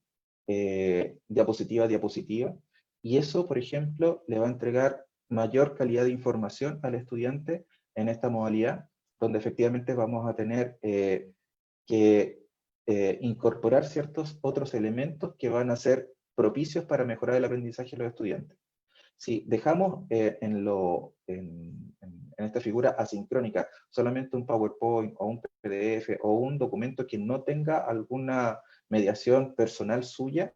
diapositiva a diapositiva, y eso, por ejemplo, le va a entregar mayor calidad de información al estudiante en esta modalidad, donde efectivamente vamos a tener que incorporar ciertos otros elementos que van a ser propicios para mejorar el aprendizaje de los estudiantes. Si dejamos en esta figura asincrónica solamente un PowerPoint o un PDF o un documento que no tenga alguna mediación personal suya,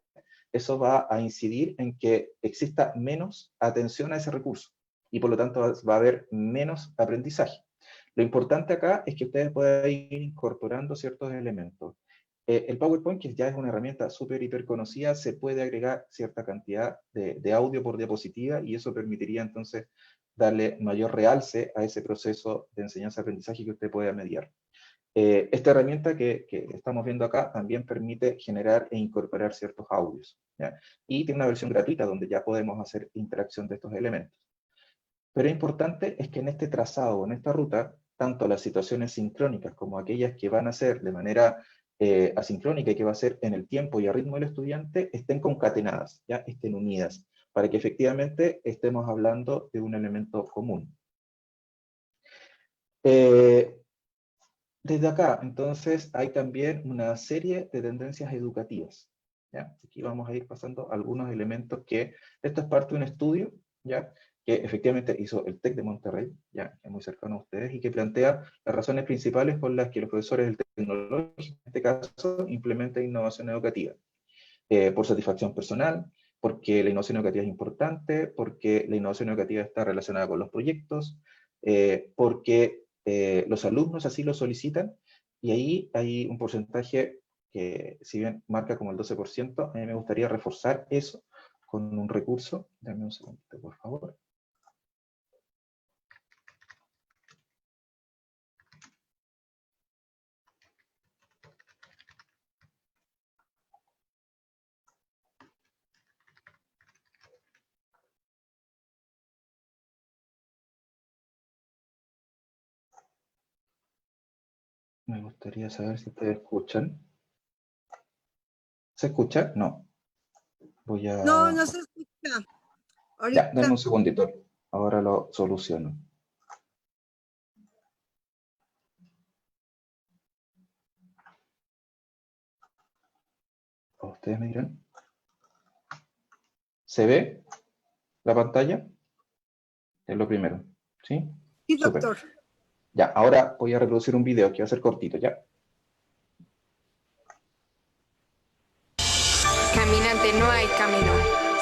eso va a incidir en que exista menos atención a ese recurso y por lo tanto va a haber menos aprendizaje. Lo importante acá es que ustedes puedan ir incorporando ciertos elementos. El PowerPoint, que ya es una herramienta súper hiper conocida, se puede agregar cierta cantidad de audio por diapositiva y eso permitiría entonces darle mayor realce a ese proceso de enseñanza-aprendizaje que usted pueda mediar. Esta herramienta que estamos viendo acá también permite generar e incorporar ciertos audios, ¿ya? Y tiene una versión gratuita donde ya podemos hacer interacción de estos elementos. Pero importante es que en este trazado, en esta ruta, tanto las situaciones sincrónicas como aquellas que van a ser de manera asincrónica y que va a ser en el tiempo y a ritmo del estudiante, estén concatenadas, ¿ya? Estén unidas, para que efectivamente estemos hablando de un elemento común. Desde acá, entonces, hay también una serie de tendencias educativas, ¿ya? Aquí vamos a ir pasando algunos elementos que, esto es parte de un estudio, ¿ya? Que efectivamente hizo el TEC de Monterrey, ya, que es muy cercano a ustedes, y que plantea las razones principales por las que los profesores del tecnológico, en este caso, implementan innovación educativa. Por satisfacción personal, porque la innovación educativa es importante, porque la innovación educativa está relacionada con los proyectos, porque los alumnos así lo solicitan, y ahí hay un porcentaje que, si bien marca como el 12%, a mí me gustaría reforzar eso con un recurso. Dame un segundito, por favor. Me gustaría saber si ustedes escuchan. ¿Se escucha? No. Voy a... No, no se escucha. Ya, dame un segundito. Ahora lo soluciono. ¿Ustedes me dirán? ¿Se ve la pantalla? Es lo primero. ¿Sí? Sí, doctor. Super. Ya, ahora voy a reproducir un video que va a ser cortito, ¿ya? Caminante, no hay camino.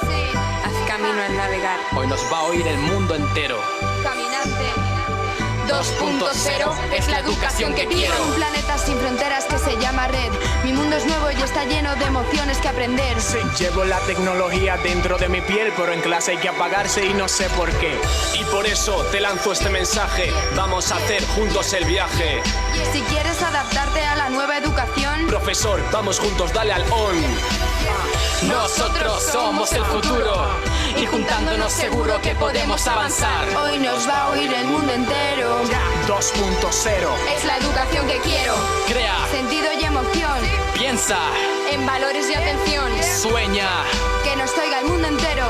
Sí. Haz camino al navegar. Hoy nos va a oír el mundo entero. Caminante. 2.0 es la educación que quiero. Un planeta sin fronteras que se llama red. Mi mundo es nuevo y está lleno de emociones que aprender. Sí, llevo la tecnología dentro de mi piel, pero en clase hay que apagarse y no sé por qué. Y por eso te lanzo este mensaje. Vamos a hacer juntos el viaje. Si quieres adaptarte a la nueva educación, profesor, vamos juntos, dale al on. Nosotros somos el futuro y juntándonos seguro que podemos avanzar. Hoy nos va a oír el mundo entero. 2.0 es la educación que quiero. Crea sentido y emoción. Piensa en valores y atención. Sueña que nos oiga el mundo entero.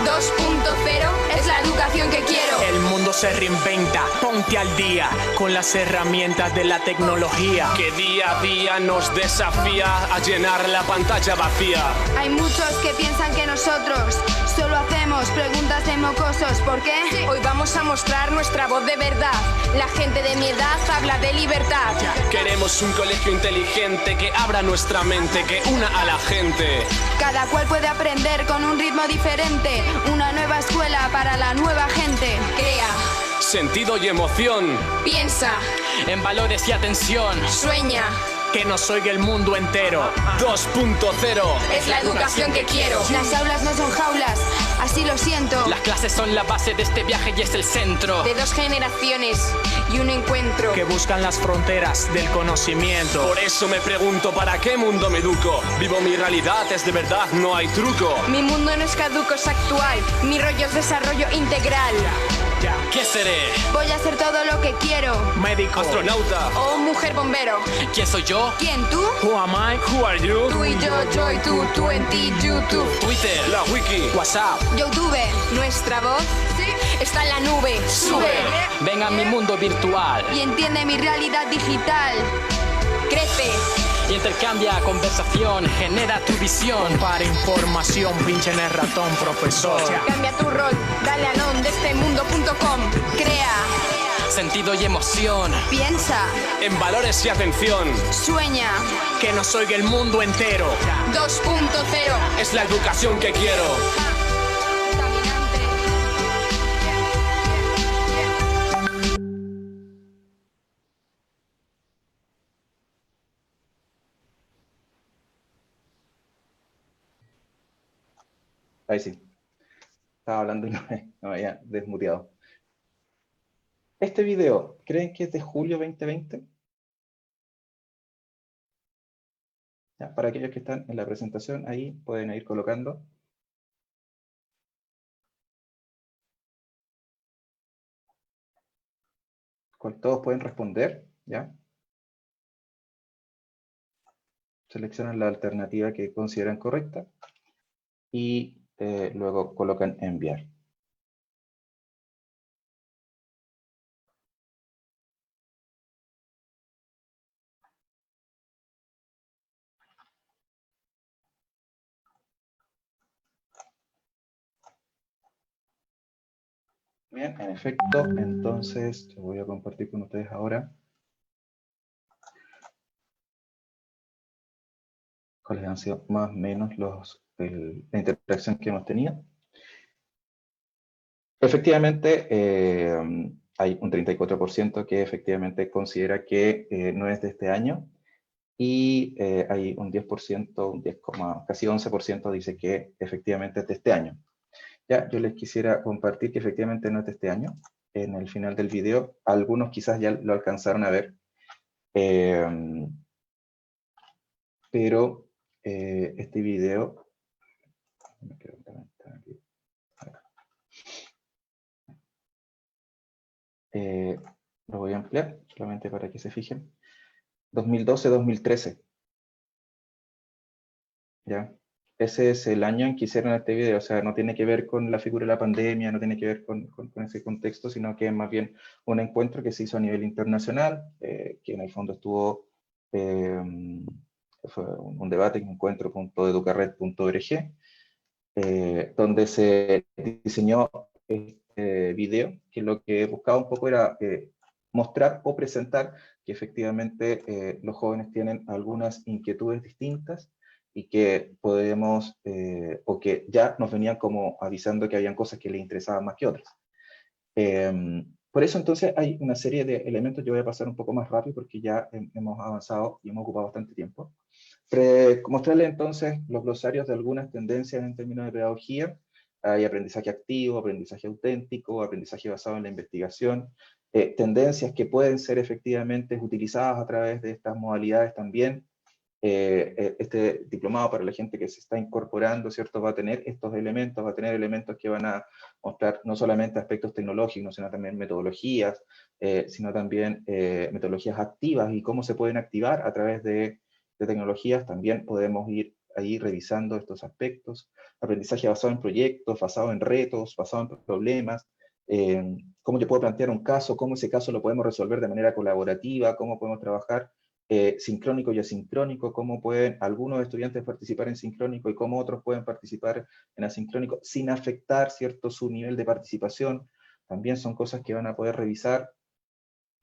2.0 es la educación que quiero. El mundo se reinventa, ponte al día con las herramientas de la tecnología que día a día nos desafía a llenar la pantalla vacía. Hay muchos que piensan que nosotros solo hacemos preguntas de mocosos. ¿Por qué? Sí. Hoy vamos a mostrar nuestra voz de verdad. La gente de mi edad habla de libertad. Queremos un colegio inteligente que abra nuestra mente, que una a la gente. Cada cual puede aprender con un ritmo diferente. Una nueva escuela para la nueva gente. Crea sentido y emoción. Piensa en valores y atención. Sueña que nos oiga el mundo entero. 2.0 es la educación que quiero. Las aulas no son jaulas, así lo siento. Las clases son la base de este viaje y es el centro de dos generaciones y un encuentro que buscan las fronteras del conocimiento. Por eso me pregunto, ¿para qué mundo me educo? Vivo mi realidad, es de verdad, no hay truco. Mi mundo no es caduco, es actual. Mi rollo es desarrollo integral. ¿Qué seré? Voy a hacer todo lo que quiero. Médico, astronauta O mujer bombero. ¿Quién soy yo? ¿Quién, tú? Who am I? Who are you? Tú y yo y tú, tú en ti, YouTube. Twitter, la wiki, WhatsApp. YouTube, nuestra voz está en la nube. Sube. Ven a mi mundo virtual Y entiende mi realidad digital. Crece. y intercambia conversación, genera tu visión. Para información, pinche en el ratón, profesor. Cambia tu rol, dale a nondestemundo.com. Crea, Sentido y emoción piensa, en valores y atención. sueña. Que nos oiga el mundo entero. 2.0. Es la educación que quiero. Caminante. Ahí sí. Estaba hablando y no me había desmuteado. Este video, ¿creen que es de julio 2020? Ya, para aquellos que están en la presentación, ahí pueden ir colocando. Todos pueden responder, ¿ya? Seleccionan la alternativa que consideran correcta y luego colocan enviar. Bien, en efecto, entonces yo voy a compartir con ustedes ahora cuáles han sido más o menos la interacción que hemos tenido. Efectivamente, hay un 34% que efectivamente considera que no es de este año, y hay un 10%, casi 11% dice que efectivamente es de este año. Ya, yo les quisiera compartir que efectivamente no es de este año. En el final del video, algunos quizás ya lo alcanzaron a ver, pero este video, lo voy a ampliar solamente para que se fijen. 2012-2013. ¿Ya? Ese es el año en que hicieron este video, o sea, no tiene que ver con la figura de la pandemia, no tiene que ver con ese contexto, sino que es más bien un encuentro que se hizo a nivel internacional, que en el fondo estuvo, fue un debate, un encuentro.educarred.org, donde se diseñó este video, que lo que buscaba un poco era mostrar o presentar que efectivamente los jóvenes tienen algunas inquietudes distintas, y que podemos, o que ya nos venían como avisando que habían cosas que les interesaban más que otras. Por eso entonces hay una serie de elementos, yo voy a pasar un poco más rápido porque ya hemos avanzado y hemos ocupado bastante tiempo. Mostrarles entonces los glosarios de algunas tendencias en términos de pedagogía. Hay aprendizaje activo, aprendizaje auténtico, aprendizaje basado en la investigación, tendencias que pueden ser efectivamente utilizadas a través de estas modalidades también. Este diplomado para la gente que se está incorporando, ¿cierto? Va a tener estos elementos, va a tener elementos que van a mostrar no solamente aspectos tecnológicos, sino también metodologías, sino también metodologías activas y cómo se pueden activar a través de tecnologías. También podemos ir ahí revisando estos aspectos. Aprendizaje basado en proyectos, basado en retos, basado en problemas. Cómo yo puedo plantear un caso, cómo ese caso lo podemos resolver de manera colaborativa, cómo podemos trabajar sincrónico y asincrónico, cómo pueden algunos estudiantes participar en sincrónico y cómo otros pueden participar en asincrónico sin afectar, ¿cierto?, su nivel de participación. También son cosas que van a poder revisar.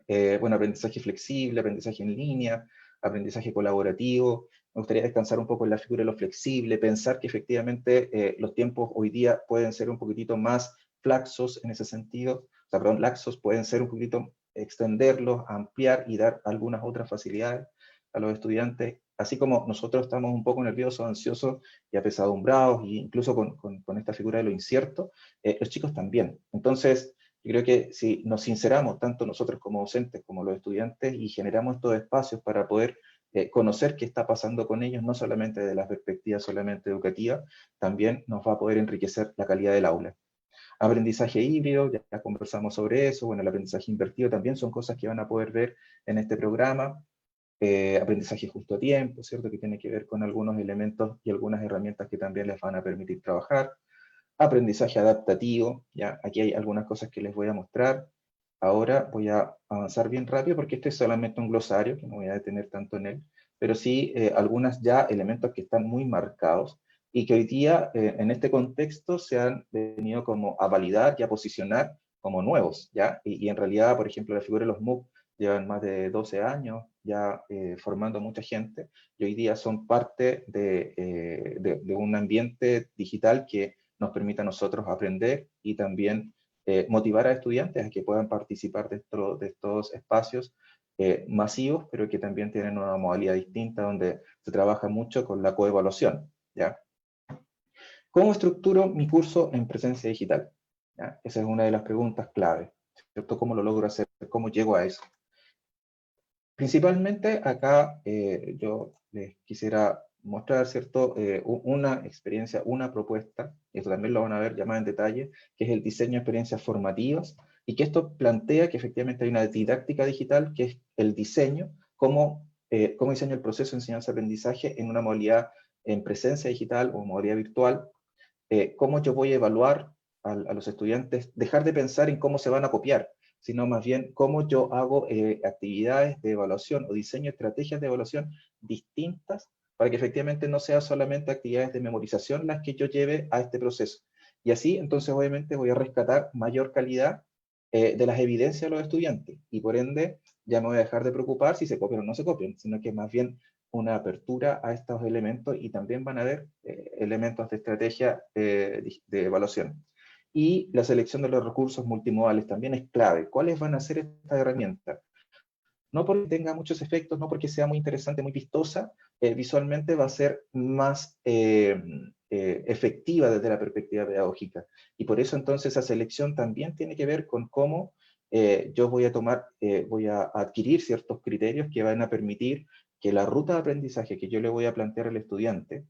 Bueno, aprendizaje flexible, aprendizaje en línea, aprendizaje colaborativo. Me gustaría descansar un poco en la figura de lo flexible, pensar que efectivamente los tiempos hoy día pueden ser un poquitito más flaxos en ese sentido, o sea, perdón, laxos, pueden ser un poquito, extenderlos, ampliar y dar algunas otras facilidades a los estudiantes, así como nosotros estamos un poco nerviosos, ansiosos y apesadumbrados, e incluso con esta figura de lo incierto, los chicos también. Entonces, yo creo que si nos sinceramos, tanto nosotros como docentes, como los estudiantes, y generamos estos espacios para poder conocer qué está pasando con ellos, no solamente desde la perspectiva solamente educativa, también nos va a poder enriquecer la calidad del aula. Aprendizaje híbrido, ya conversamos sobre eso. Bueno, el aprendizaje invertido también son cosas que van a poder ver en este programa. Aprendizaje justo a tiempo, ¿cierto? Que tiene que ver con algunos elementos y algunas herramientas que también les van a permitir trabajar. Aprendizaje adaptativo, ya aquí hay algunas cosas que les voy a mostrar. Ahora voy a avanzar bien rápido porque este es solamente un glosario, que no voy a detener tanto en él, pero sí algunos ya elementos que están muy marcados y que hoy día en este contexto se han venido como a validar y a posicionar como nuevos, ¿ya? Y en realidad, por ejemplo, la figura de los MOOC llevan más de 12 años ya formando mucha gente, y hoy día son parte de un ambiente digital que nos permite a nosotros aprender y también motivar a estudiantes a que puedan participar de estos espacios masivos, pero que también tienen una modalidad distinta donde se trabaja mucho con la coevaluación, ¿ya? ¿Cómo estructuro mi curso en presencia digital? ¿Ya? Esa es una de las preguntas clave, ¿cierto? ¿Cómo lo logro hacer? ¿Cómo llego a eso? Principalmente acá yo les quisiera mostrar, ¿cierto? Una experiencia, una propuesta, y esto también lo van a ver ya más en detalle, que es el diseño de experiencias formativas, y que esto plantea que efectivamente hay una didáctica digital, que es el diseño, cómo diseño el proceso de enseñanza-aprendizaje en una modalidad en presencia digital o modalidad virtual, cómo yo voy a evaluar a los estudiantes, dejar de pensar en cómo se van a copiar, sino más bien cómo yo hago actividades de evaluación o diseño estrategias de evaluación distintas para que efectivamente no sean solamente actividades de memorización las que yo lleve a este proceso. Y así, entonces, obviamente, voy a rescatar mayor calidad de las evidencias de los estudiantes, y por ende, ya me voy a dejar de preocupar si se copian o no se copian, sino que más bien una apertura a estos elementos, y también van a haber elementos de estrategia de evaluación. Y la selección de los recursos multimodales también es clave. ¿Cuáles van a ser estas herramientas? No porque tenga muchos efectos, no porque sea muy interesante, muy vistosa, visualmente va a ser más efectiva desde la perspectiva pedagógica. Y por eso entonces esa selección también tiene que ver con cómo yo voy a adquirir ciertos criterios que van a permitir que la ruta de aprendizaje que yo le voy a plantear al estudiante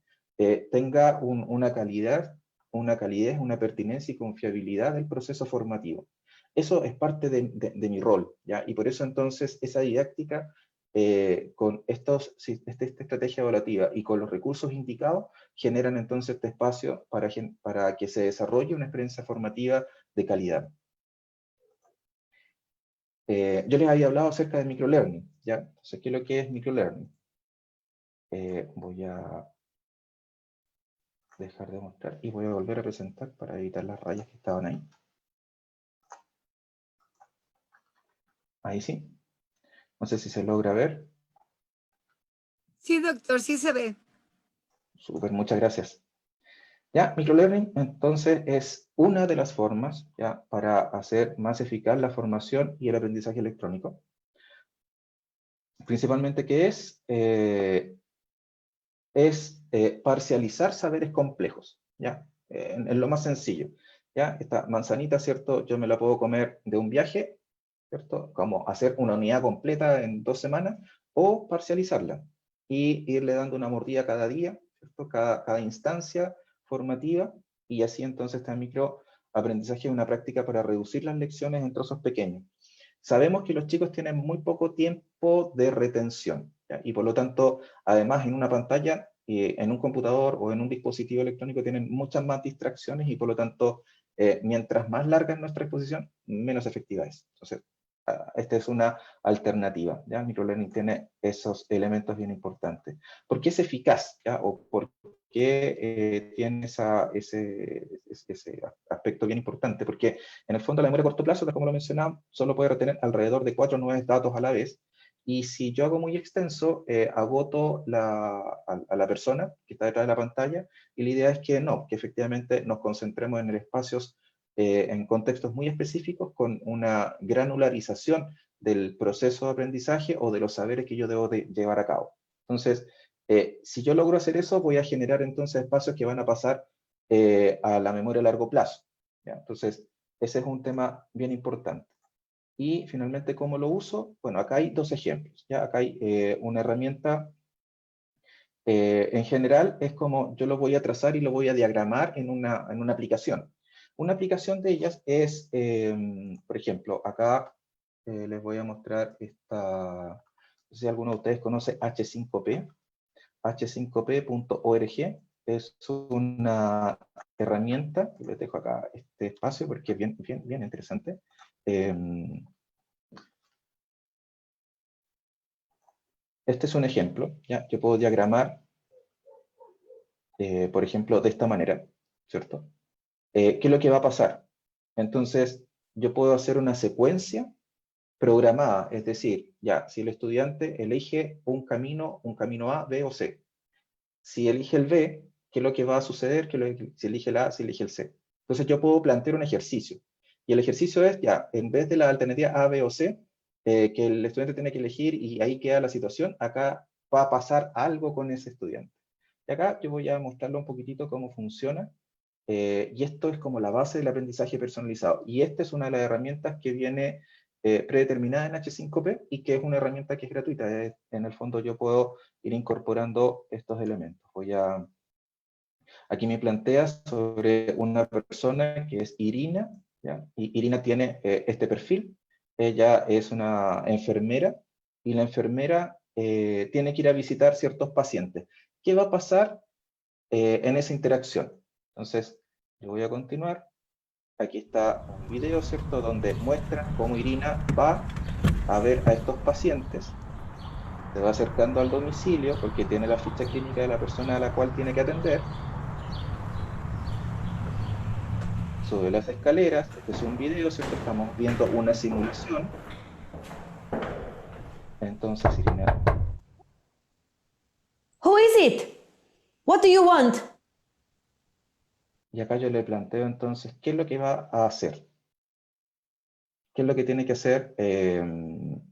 tenga una calidez, una pertinencia y confiabilidad del proceso formativo. Eso es parte de mi rol, ¿ya? Y por eso entonces esa didáctica, con esta estrategia evaluativa y con los recursos indicados, generan entonces este espacio para que se desarrolle una experiencia formativa de calidad. Yo les había hablado acerca de microlearning, ¿ya? Entonces, ¿qué es lo que es microlearning? Voy a dejar de mostrar y voy a volver a presentar para evitar las rayas que estaban ahí. Ahí sí. No sé si se logra ver. Sí, doctor, sí se ve. Súper, muchas gracias. Ya, microlearning entonces es una de las formas ya para hacer más eficaz la formación y el aprendizaje electrónico. Principalmente, ¿qué es? Parcializar saberes complejos, ¿ya? En lo más sencillo, ¿ya? Esta manzanita, ¿cierto? Yo me la puedo comer de un viaje, ¿cierto? Como hacer una unidad completa en 2 semanas, o parcializarla y irle dando una mordida cada día, ¿cierto? Cada instancia formativa, y así entonces este microaprendizaje es una práctica para reducir las lecciones en trozos pequeños. Sabemos que los chicos tienen muy poco tiempo de retención, ¿ya? Y por lo tanto, además en una pantalla, en un computador o en un dispositivo electrónico tienen muchas más distracciones, y por lo tanto, mientras más larga es nuestra exposición, menos efectiva es. Entonces, esta es una alternativa, ¿ya? Microlearning tiene esos elementos bien importantes. ¿Por qué es eficaz? ¿Ya? ¿O por qué tiene ese aspecto bien importante? Porque en el fondo la memoria a corto plazo, como lo mencionaba, solo puede retener alrededor de 4 o 9 datos a la vez, y si yo hago muy extenso, agoto a la persona que está detrás de la pantalla, y la idea es que no, que efectivamente nos concentremos en espacios en contextos muy específicos, con una granularización del proceso de aprendizaje o de los saberes que yo debo de llevar a cabo. Entonces, si yo logro hacer eso, voy a generar entonces espacios que van a pasar a la memoria a largo plazo, ¿ya? Entonces, ese es un tema bien importante. Y finalmente, ¿cómo lo uso? Bueno, acá hay 2 ejemplos, ¿ya? Acá hay una herramienta, en general, es como yo lo voy a trazar y lo voy a diagramar en una aplicación. Una aplicación de ellas es, por ejemplo, acá les voy a mostrar esta, no sé si alguno de ustedes conoce H5P, h5p.org, es una herramienta, les dejo acá este espacio porque es bien interesante. Este es un ejemplo, ¿ya? Yo puedo diagramar, por ejemplo, de esta manera, ¿cierto? ¿Qué es lo que va a pasar? Entonces, yo puedo hacer una secuencia programada, es decir, ya, si el estudiante elige un camino A, B o C. Si elige el B, ¿qué es lo que va a suceder? Si elige el A, si elige el C. Entonces yo puedo plantear un ejercicio. Y el ejercicio es, ya, en vez de la alternativa A, B o C, que el estudiante tiene que elegir y ahí queda la situación, acá va a pasar algo con ese estudiante. Y acá yo voy a mostrarle un poquitito cómo funciona. Y esto es como la base del aprendizaje personalizado. Y esta es una de las herramientas que viene predeterminada en H5P y que es una herramienta que es gratuita. En el fondo yo puedo ir incorporando estos elementos. Aquí me plantea sobre una persona que es Irina, ¿ya? Y Irina tiene este perfil. Ella es una enfermera y la enfermera tiene que ir a visitar ciertos pacientes. ¿Qué va a pasar en esa interacción? Entonces, yo voy a continuar. Aquí está un video, ¿cierto?, donde muestra cómo Irina va a ver a estos pacientes. Se va acercando al domicilio porque tiene la ficha clínica de la persona a la cual tiene que atender. Sube las escaleras. Este es un video, ¿cierto? Estamos viendo una simulación. Entonces, Irina. Who is it? What do you want? Y acá yo le planteo entonces, ¿qué es lo que va a hacer? ¿Qué es lo que tiene que hacer en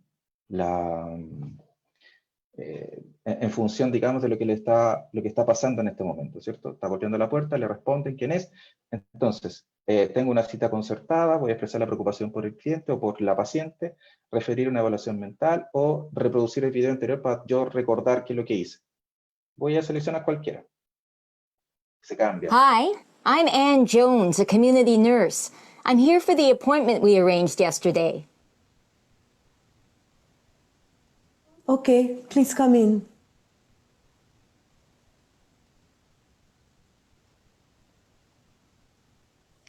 función, digamos, de lo que está pasando en este momento, ¿cierto? Está golpeando la puerta, le responden quién es. Entonces, tengo una cita concertada, voy a expresar la preocupación por el cliente o por la paciente, referir una evaluación mental o reproducir el video anterior para yo recordar qué es lo que hice. Voy a seleccionar cualquiera. Se cambia. Hi, I'm Ann Jones, a community nurse. I'm here for the appointment we arranged yesterday. Okay, please come in.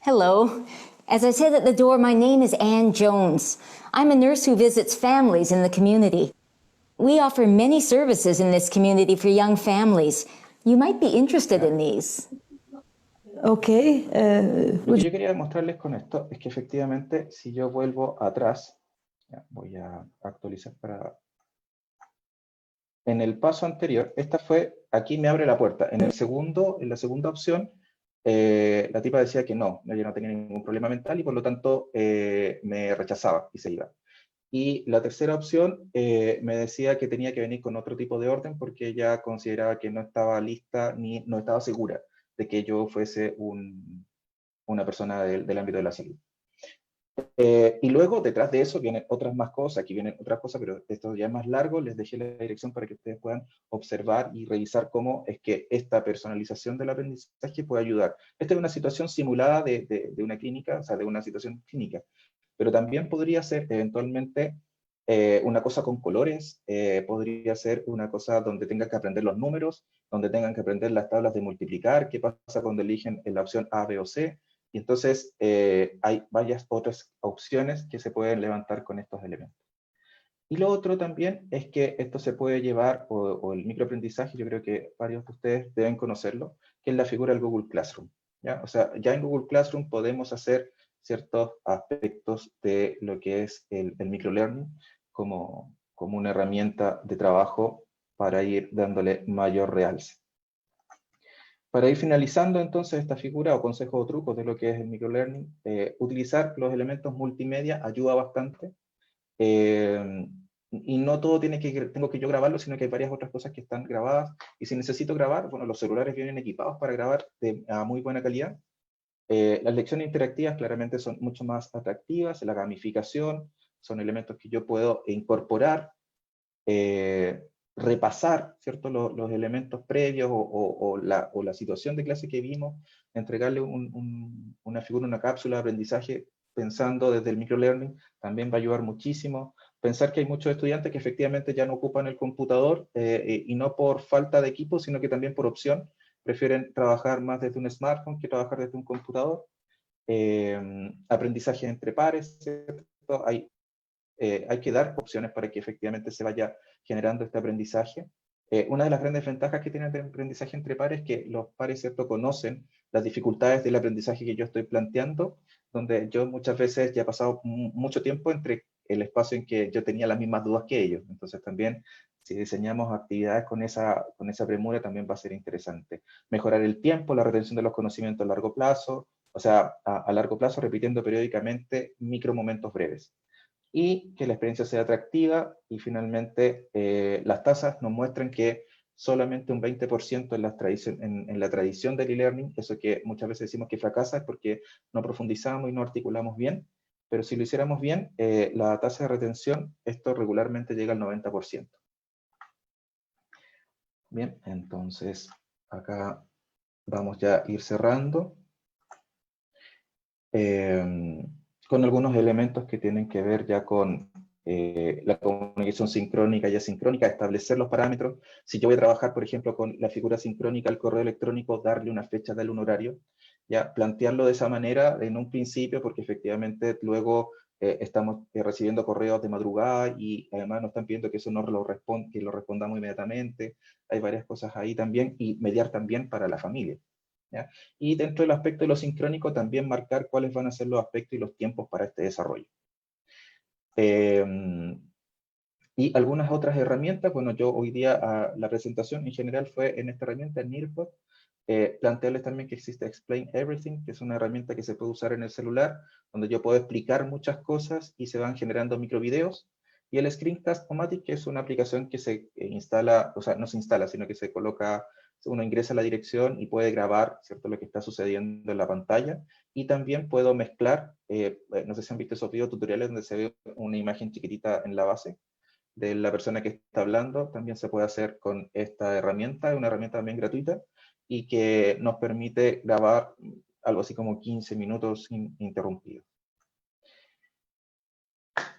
Hello. As I said at the door, my name is Ann Jones. I'm a nurse who visits families in the community. We offer many services in this community for young families. You might be interested in these. Okay. Lo que yo quería mostrarles con esto es que efectivamente, si yo vuelvo atrás, ya, voy a actualizar para... En el paso anterior, aquí me abre la puerta. En la segunda opción, la tipa decía que no, yo no tenía ningún problema mental y por lo tanto me rechazaba y se iba. Y la tercera opción me decía que tenía que venir con otro tipo de orden porque ella consideraba que no estaba lista ni no estaba segura de que yo fuese una persona del ámbito de la salud. Y luego, detrás de eso, vienen otras más cosas, aquí vienen otras cosas, pero esto ya es más largo, les dejé la dirección para que ustedes puedan observar y revisar cómo es que esta personalización del aprendizaje puede ayudar. Esta es una situación simulada de una clínica, o sea, de una situación clínica, pero también podría ser eventualmente una cosa con colores, podría ser una cosa donde tengan que aprender los números, donde tengan que aprender las tablas de multiplicar, qué pasa cuando eligen la opción A, B o C, y entonces hay varias otras opciones que se pueden levantar con estos elementos. Y lo otro también es que esto se puede llevar, o el microaprendizaje, yo creo que varios de ustedes deben conocerlo, que es la figura del Google Classroom, ¿ya? O sea, ya en Google Classroom podemos hacer ciertos aspectos de lo que es el microlearning como una herramienta de trabajo para ir dándole mayor realce. Para ir finalizando entonces esta figura o consejos o trucos de lo que es el microlearning, utilizar los elementos multimedia ayuda bastante. Y no todo tengo que yo grabarlo, sino que hay varias otras cosas que están grabadas. Y si necesito grabar, bueno, los celulares vienen equipados para grabar a muy buena calidad. Las lecciones interactivas claramente son mucho más atractivas. La gamificación son elementos que yo puedo incorporar repasar, ¿cierto?, los elementos previos o la situación de clase que vimos, entregarle una figura, una cápsula de aprendizaje pensando desde el microlearning, también va a ayudar muchísimo. Pensar que hay muchos estudiantes que efectivamente ya no ocupan el computador, y no por falta de equipo, sino que también por opción, prefieren trabajar más desde un smartphone que trabajar desde un computador. Aprendizaje entre pares, ¿cierto? Hay que dar opciones para que efectivamente se vaya generando este aprendizaje. Una de las grandes ventajas que tiene el aprendizaje entre pares es que los pares, ¿cierto?, conocen las dificultades del aprendizaje que yo estoy planteando, donde yo muchas veces ya he pasado mucho tiempo entre el espacio en que yo tenía las mismas dudas que ellos. Entonces también, si diseñamos actividades con esa premura, también va a ser interesante. Mejorar el tiempo, la retención de los conocimientos a largo plazo, o sea, a largo plazo, repitiendo periódicamente micromomentos breves. Y que la experiencia sea atractiva, y finalmente las tasas nos muestran que solamente un 20% en la tradición del e-learning, eso que muchas veces decimos que fracasa es porque no profundizamos y no articulamos bien, pero si lo hiciéramos bien, la tasa de retención, esto regularmente llega al 90%. Bien, entonces acá vamos ya a ir cerrando. Con algunos elementos que tienen que ver ya con la comunicación sincrónica y asincrónica, establecer los parámetros. Si yo voy a trabajar, por ejemplo, con la figura sincrónica, el correo electrónico, darle una fecha, darle un horario, ya plantearlo de esa manera en un principio, porque efectivamente luego estamos recibiendo correos de madrugada y además nos están pidiendo que eso no que lo respondamos inmediatamente. Hay varias cosas ahí también, y mediar también para la familia. ¿Ya? Y dentro del aspecto de lo sincrónico también marcar cuáles van a ser los aspectos y los tiempos para este desarrollo. Y algunas otras herramientas, bueno, yo hoy día la presentación en general fue en esta herramienta, en Nearpod. Plantearles también que existe Explain Everything, que es una herramienta que se puede usar en el celular, donde yo puedo explicar muchas cosas y se van generando microvideos. Y el Screencast-O-Matic, que es una aplicación que se instala, o sea, no se instala, sino que se coloca, uno ingresa a la dirección y puede grabar, ¿cierto?, lo que está sucediendo en la pantalla. Y también puedo mezclar, no sé si han visto esos videotutoriales donde se ve una imagen chiquitita en la base de la persona que está hablando. También se puede hacer con esta herramienta, es una herramienta también gratuita, y que nos permite grabar algo así como 15 minutos ininterrumpidos.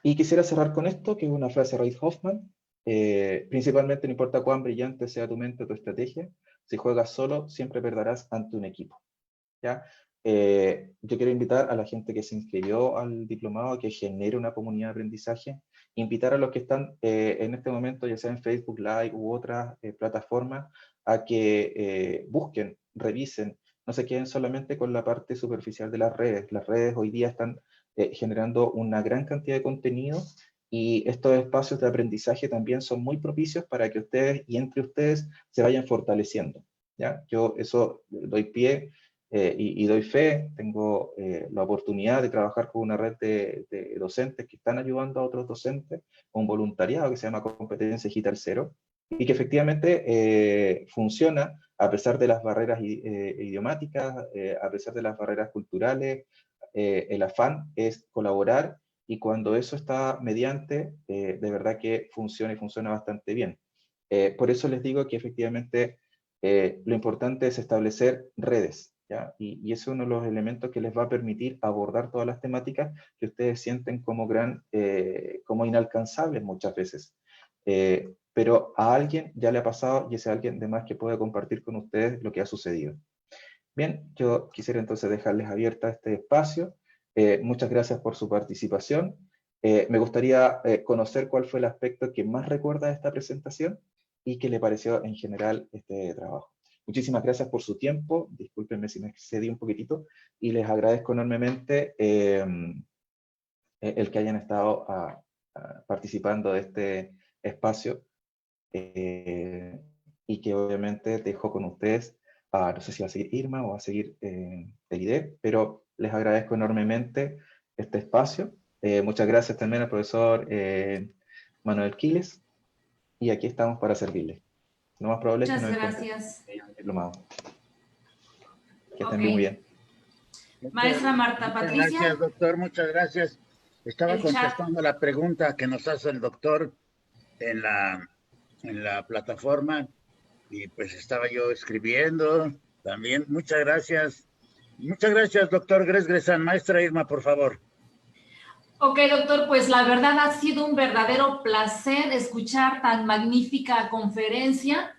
Y quisiera cerrar con esto, que es una frase de Reid Hoffman. Principalmente, no importa cuán brillante sea tu mente o tu estrategia, si juegas solo, siempre perderás ante un equipo. ¿Ya? Yo quiero invitar a la gente que se inscribió al diplomado a que genere una comunidad de aprendizaje, invitar a los que están en este momento, ya sea en Facebook Live u otras plataformas, a que busquen, revisen, no se queden solamente con la parte superficial de las redes. Las redes hoy día están generando una gran cantidad de contenido, y estos espacios de aprendizaje también son muy propicios para que ustedes y entre ustedes se vayan fortaleciendo. ¿Ya? Yo eso doy pie y doy fe. Tengo la oportunidad de trabajar con una red de docentes que están ayudando a otros docentes, con voluntariado que se llama Competencia Digital Cero, y que efectivamente funciona a pesar de las barreras idiomáticas, a pesar de las barreras culturales. El afán es colaborar, y cuando eso está mediante, de verdad que funciona, y funciona bastante bien. Por eso les digo que efectivamente lo importante es establecer redes, ¿ya? Y ese es uno de los elementos que les va a permitir abordar todas las temáticas que ustedes sienten como como inalcanzables muchas veces. Pero a alguien ya le ha pasado, y ese alguien de más que puede compartir con ustedes lo que ha sucedido. Bien, yo quisiera entonces dejarles abierta este espacio. Muchas gracias por su participación. Me gustaría conocer cuál fue el aspecto que más recuerda de esta presentación y qué le pareció en general este trabajo. Muchísimas gracias por su tiempo. Discúlpenme si me excedí un poquitito, y les agradezco enormemente el que hayan estado participando de este espacio, y que obviamente dejo con ustedes. No sé si va a seguir Irma o va a seguir el IDE, pero les agradezco enormemente este espacio. Muchas gracias también al profesor Manuel Quiles, y aquí estamos para servirles. Lo más probable es que nos gracias. Diplomado. Que estén muy bien. Maestra Marta Patricia. Gracias, doctor, muchas gracias. Estaba contestando la pregunta que nos hace el doctor en en la plataforma y pues estaba yo escribiendo también. Muchas gracias. Muchas gracias, doctor Gres Gresan. Maestra Irma, por favor. Ok, doctor, pues la verdad ha sido un verdadero placer escuchar tan magnífica conferencia.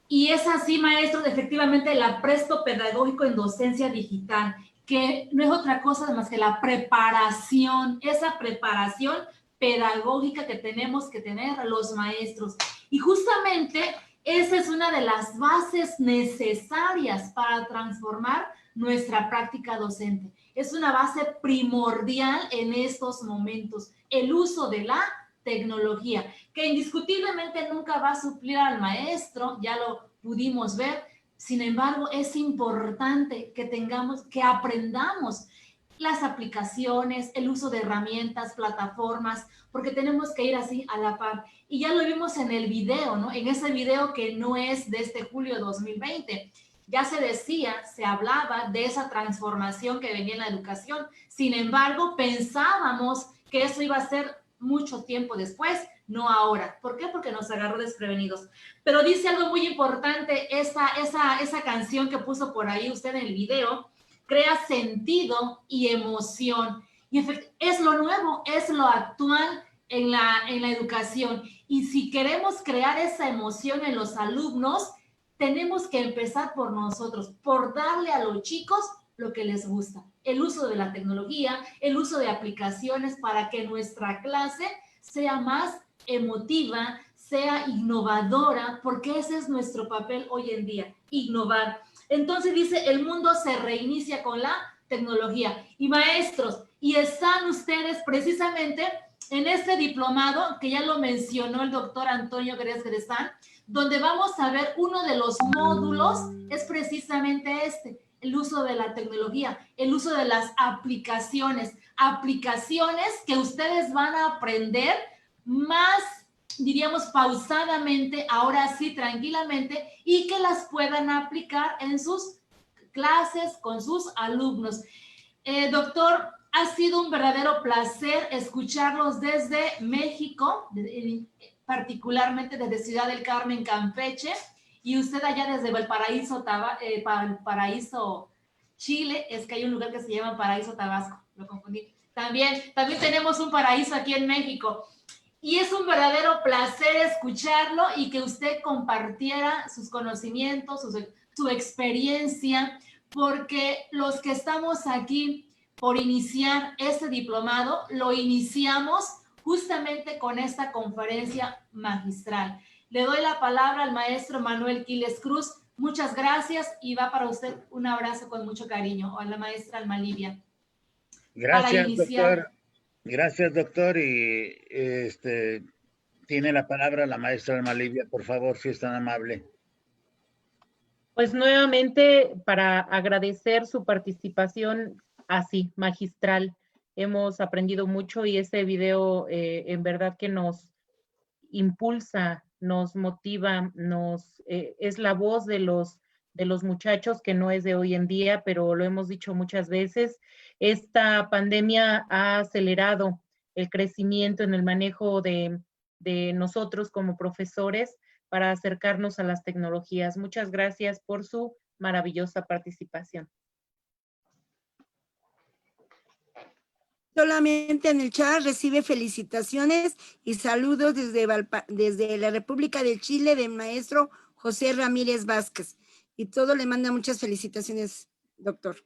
Y es así, maestro, efectivamente el apresto pedagógico en docencia digital, que no es otra cosa más que la preparación, esa preparación pedagógica que tenemos que tener los maestros. Y justamente esa es una de las bases necesarias para transformar nuestra práctica docente. Es una base primordial en estos momentos, el uso de la tecnología, que indiscutiblemente nunca va a suplir al maestro, ya lo pudimos ver. Sin embargo, es importante que aprendamos las aplicaciones, el uso de herramientas, plataformas, porque tenemos que ir así a la par. Y ya lo vimos en el video, ¿no? En ese video que no es de este julio de 2020. Ya se decía, se hablaba de esa transformación que venía en la educación. Sin embargo, pensábamos que eso iba a ser mucho tiempo después, no ahora. ¿Por qué? Porque nos agarró desprevenidos. Pero dice algo muy importante, esa canción que puso por ahí usted en el video, crea sentido y emoción. Y es lo nuevo, es lo actual en la educación. Y si queremos crear esa emoción en los alumnos, tenemos que empezar por nosotros, por darle a los chicos lo que les gusta. El uso de la tecnología, el uso de aplicaciones para que nuestra clase sea más emotiva, sea innovadora, porque ese es nuestro papel hoy en día, innovar. Entonces dice, el mundo se reinicia con la tecnología. Y maestros, y están ustedes precisamente en este diplomado, que ya lo mencionó el doctor Antonio Gres Gresan, donde vamos a ver uno de los módulos, es precisamente este, el uso de la tecnología, el uso de las aplicaciones que ustedes van a aprender más, diríamos, pausadamente, ahora sí, tranquilamente, y que las puedan aplicar en sus clases con sus alumnos. Doctor, ha sido un verdadero placer escucharlos desde México, particularmente desde Ciudad del Carmen, Campeche, y usted allá desde Valparaíso, Chile. Es que hay un lugar que se llama Paraíso Tabasco, lo confundí. También tenemos un paraíso aquí en México. Y es un verdadero placer escucharlo y que usted compartiera sus conocimientos, su experiencia, porque los que estamos aquí por iniciar este diplomado, lo iniciamos justamente con esta conferencia magistral. Le doy la palabra al maestro Manuel Quiles Cruz. Muchas gracias y va para usted un abrazo con mucho cariño. O a la maestra Alma Livia. Gracias, doctor. Gracias, doctor. Y tiene la palabra la maestra Alma Livia, por favor, si es tan amable. Pues nuevamente para agradecer su participación así, magistral. Hemos aprendido mucho y este video en verdad que nos impulsa, nos motiva, es la voz de los muchachos, que no es de hoy en día, pero lo hemos dicho muchas veces. Esta pandemia ha acelerado el crecimiento en el manejo de nosotros como profesores para acercarnos a las tecnologías. Muchas gracias por su maravillosa participación. Solamente en el chat recibe felicitaciones y saludos desde la República de Chile del maestro José Ramírez Vázquez. Y todo le manda muchas felicitaciones, doctor.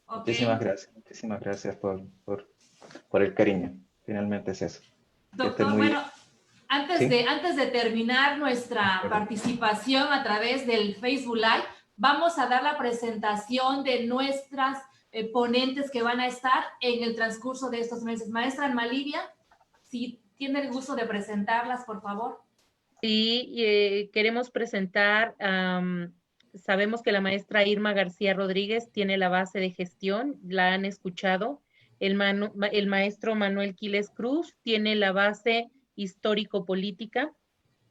Okay. Muchísimas gracias por el cariño. Finalmente es eso. Doctor, bueno, antes de terminar nuestra participación a través del Facebook Live, vamos a dar la presentación de nuestras ponentes que van a estar en el transcurso de estos meses. Maestra Alma Livia, si tiene el gusto de presentarlas, por favor. Sí, queremos presentar, sabemos que la maestra Irma García Rodríguez tiene la base de gestión, la han escuchado. El maestro Manuel Quiles Cruz tiene la base histórico-política,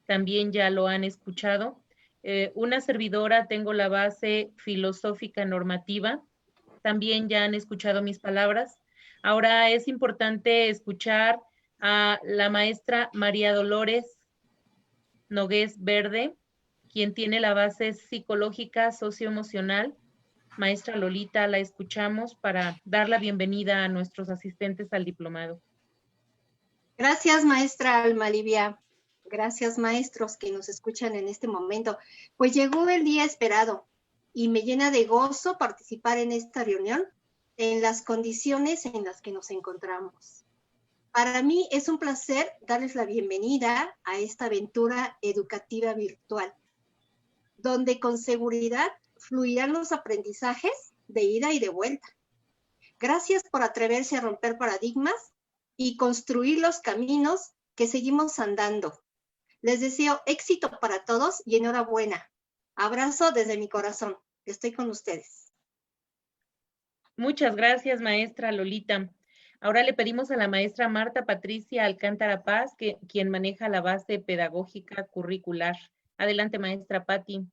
también ya lo han escuchado. Una servidora, tengo la base filosófica normativa, también ya han escuchado mis palabras. Ahora es importante escuchar a la maestra María Dolores Nogués Verde, quien tiene la base psicológica socioemocional. Maestra Lolita, la escuchamos para dar la bienvenida a nuestros asistentes al diplomado. Gracias, maestra Alma Livia. Gracias, maestros que nos escuchan en este momento. Pues llegó el día esperado y me llena de gozo participar en esta reunión en las condiciones en las que nos encontramos. Para mí es un placer darles la bienvenida a esta aventura educativa virtual, donde con seguridad fluirán los aprendizajes de ida y de vuelta. Gracias por atreverse a romper paradigmas y construir los caminos que seguimos andando. Les deseo éxito para todos y enhorabuena. Abrazo desde mi corazón. Estoy con ustedes. Muchas gracias, maestra Lolita. Ahora le pedimos a la maestra Marta Patricia Alcántara Paz, quien maneja la base pedagógica curricular. Adelante, maestra Pati.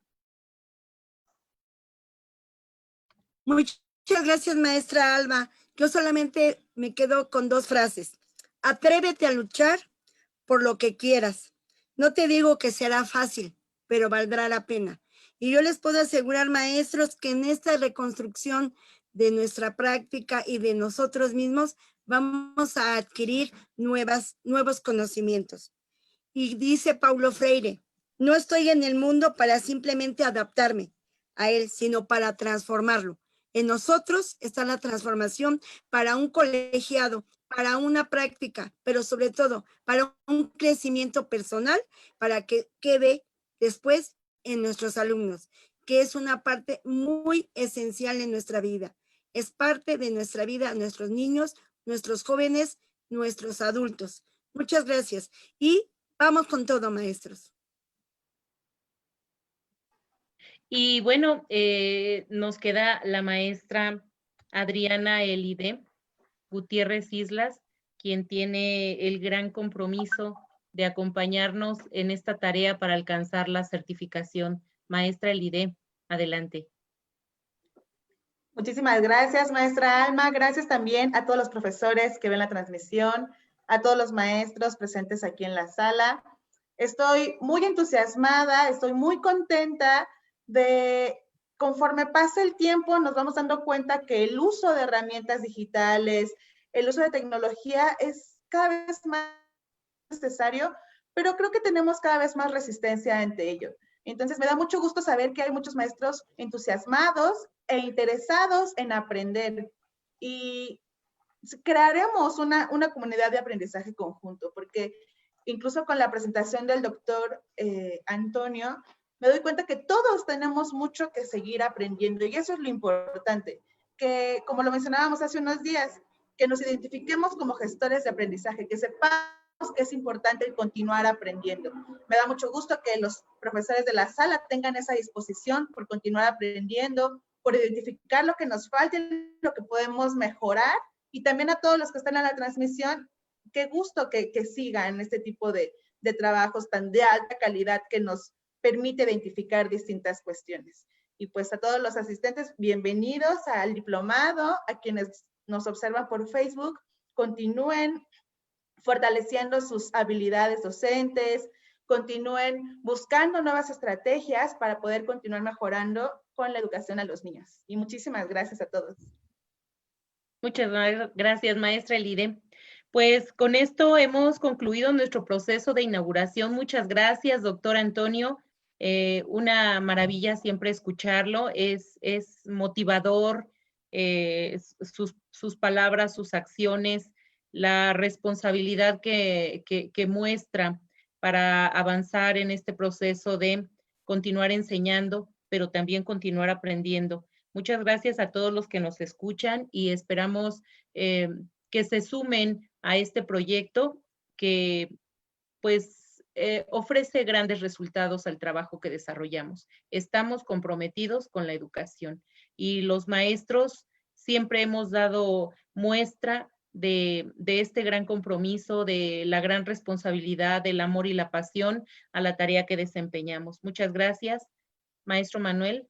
Muchas gracias, maestra Alma. Yo solamente me quedo con 2 frases. Atrévete a luchar por lo que quieras. No te digo que será fácil, pero valdrá la pena. Y yo les puedo asegurar, maestros, que en esta reconstrucción de nuestra práctica y de nosotros mismos, vamos a adquirir nuevos conocimientos. Y dice Paulo Freire, no estoy en el mundo para simplemente adaptarme a él, sino para transformarlo. En nosotros está la transformación para un colegiado, para una práctica, pero sobre todo para un crecimiento personal, para que quede después en nuestros alumnos, que es una parte muy esencial en nuestra vida. Es parte de nuestra vida, nuestros niños, nuestros jóvenes, nuestros adultos. Muchas gracias. Y vamos con todo, maestros. Y bueno, nos queda la maestra Adriana Elide Gutiérrez Islas, quien tiene el gran compromiso de acompañarnos en esta tarea para alcanzar la certificación. Maestra Elide, adelante. Muchísimas gracias, maestra Alma. Gracias también a todos los profesores que ven la transmisión, a todos los maestros presentes aquí en la sala. Estoy muy entusiasmada, estoy muy contenta de, conforme pasa el tiempo, nos vamos dando cuenta que el uso de herramientas digitales, el uso de tecnología es cada vez más necesario, pero creo que tenemos cada vez más resistencia ante ello. Entonces me da mucho gusto saber que hay muchos maestros entusiasmados e interesados en aprender y crearemos una comunidad de aprendizaje conjunto, porque incluso con la presentación del doctor Antonio, me doy cuenta que todos tenemos mucho que seguir aprendiendo y eso es lo importante, que como lo mencionábamos hace unos días, que nos identifiquemos como gestores de aprendizaje, que sepamos que es importante continuar aprendiendo. Me da mucho gusto que los profesores de la sala tengan esa disposición por continuar aprendiendo, por identificar lo que nos falta, lo que podemos mejorar, y también a todos los que están en la transmisión, qué gusto que sigan este tipo de trabajos tan de alta calidad que nos permite identificar distintas cuestiones. Y pues a todos los asistentes, bienvenidos al diplomado, a quienes nos observan por Facebook, continúen fortaleciendo sus habilidades docentes, continúen buscando nuevas estrategias para poder continuar mejorando con la educación a los niños. Y muchísimas gracias a todos. Muchas gracias, maestra Elide. Pues con esto hemos concluido nuestro proceso de inauguración. Muchas gracias, doctor Antonio. Una maravilla siempre escucharlo. Es motivador, sus palabras, sus acciones, la responsabilidad que muestra para avanzar en este proceso de continuar enseñando, pero también continuar aprendiendo. Muchas gracias a todos los que nos escuchan y esperamos que se sumen a este proyecto que pues ofrece grandes resultados al trabajo que desarrollamos. Estamos comprometidos con la educación y los maestros siempre hemos dado muestra de este gran compromiso, de la gran responsabilidad, del amor y la pasión a la tarea que desempeñamos. Muchas gracias. Maestro Manuel.